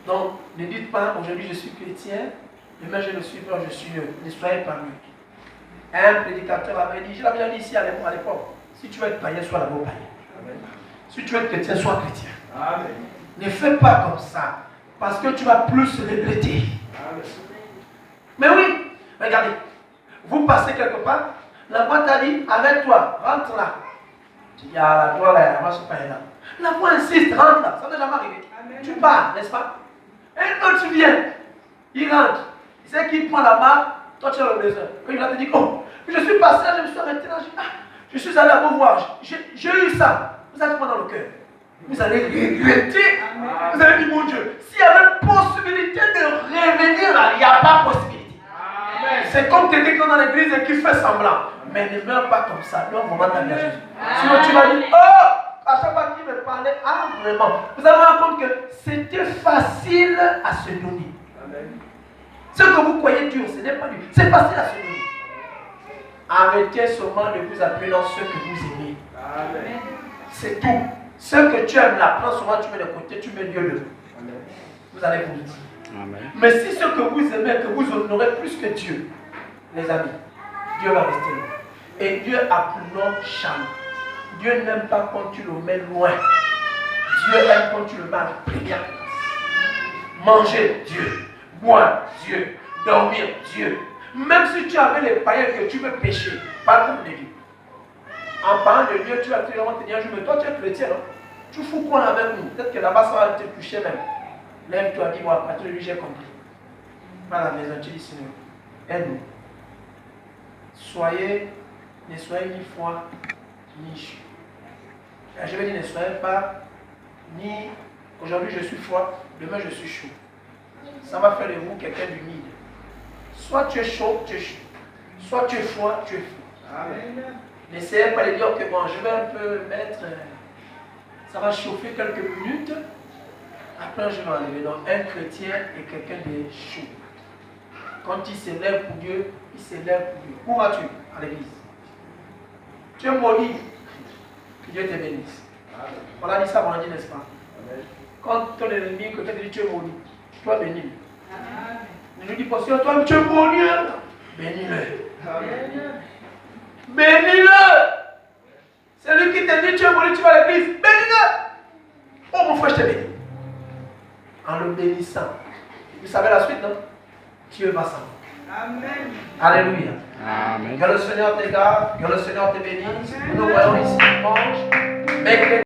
Speaker 1: Donc, ne dites pas, aujourd'hui je suis chrétien, demain je ne suis pas, je suis heureux. Ne soyez pas mieux. Un prédicateur avait dit, je l'avais déjà dit ici à l'époque, si tu veux être païen, sois d'abord païen.
Speaker 3: Amen.
Speaker 1: Si tu veux être chrétien, sois chrétien.
Speaker 3: Amen.
Speaker 1: Ne fais pas comme ça, parce que tu vas plus regretter.
Speaker 3: Amen.
Speaker 1: Mais oui, regardez, vous passez quelque part, la voix t'a dit, arrête-toi, rentre là. Tu dis, ah, la voix là, la voix c'est pas là. La voix insiste, rentre là, ça ne va jamais arriver.
Speaker 3: Amen.
Speaker 1: Tu pars, n'est-ce pas? Et quand tu viens, il rentre. Il sait qu'il prend la main, toi tu as le besoin. Quand il va te dire, oh, je suis passé là, je me suis arrêté là, je suis allé à vous voir, j'ai eu ça. Vous allez prendre dans le cœur. Vous allez regretter.
Speaker 3: Amen.
Speaker 1: Vous allez dire, mon Dieu, s'il y avait possibilité de revenir là, il n'y a pas possibilité.
Speaker 3: Amen.
Speaker 1: C'est comme quelqu'un dans l'église et qui fait semblant. Mais ne meurs pas comme ça. Donc, on va t'amener à Jésus. Sinon, tu vas dire, oh, à chaque fois qu'il me parlait, ah, vraiment. Vous allez vous rendre compte que c'était facile à se donner.
Speaker 3: Amen.
Speaker 1: Ce que vous croyez dur, ce n'est pas dur. C'est facile à se donner. Arrêtez seulement de vous appuyer dans ce que vous aimez.
Speaker 3: Amen.
Speaker 1: C'est tout. Ce que tu aimes là, prends souvent, tu mets de côté, tu mets Dieu dedans.
Speaker 3: Amen.
Speaker 1: Vous allez vous dire.
Speaker 2: Amen.
Speaker 1: Mais si ce que vous aimez, que vous honorez plus que Dieu, les amis, Dieu va rester là. Et Dieu a pour nom Cham. Dieu n'aime pas quand tu le mets loin. Dieu aime quand tu le mets à la première place. Manger, Dieu. Boire, Dieu. Dormir, Dieu. Même si tu avais les païens que tu veux pécher, pas comme des vies. En parlant de Dieu, tu vas te dire un jour, mais toi tu es chrétien, non? Tu fous quoi avec nous? Peut-être que là-bas ça va te toucher même. Lève-toi, dis-moi, à partir de lui j'ai compris. Va à la maison, tu dis Seigneur, aide-nous. Ne soyez ni froid, ni chaud. Je vais dire, ne soyez pas ni aujourd'hui je suis froid, demain je suis chaud. Ça va faire de vous quelqu'un d'humide. Soit tu es chaud, tu es chaud. Soit tu es froid, tu es froid. N'essayez pas de dire que bon, je vais un peu mettre, ça va chauffer quelques minutes, après je vais enlever. Donc un chrétien est quelqu'un de chaud. Quand il s'élève pour Dieu, il s'élève pour Dieu. Où vas-tu? À l'église. Tu es maudit. Que Dieu te bénisse. On a dit ça vendredi, n'est-ce pas? Quand ton ennemi, quelqu'un te dit tu es maudit, tu dois bénir. Ne lui dis pas, toi tu es maudit. Bénis-le. Bénis-le. C'est lui qui te dit tu es maudit, tu vas à l'église. Bénis-le. Oh mon frère, je te bénis. En le bénissant. Vous savez la suite, non? Dieu va s'en. Amen. Alléluia.
Speaker 2: Amen.
Speaker 1: Que le Seigneur te garde, que le Seigneur te bénisse. Nous voyons ici dimanche.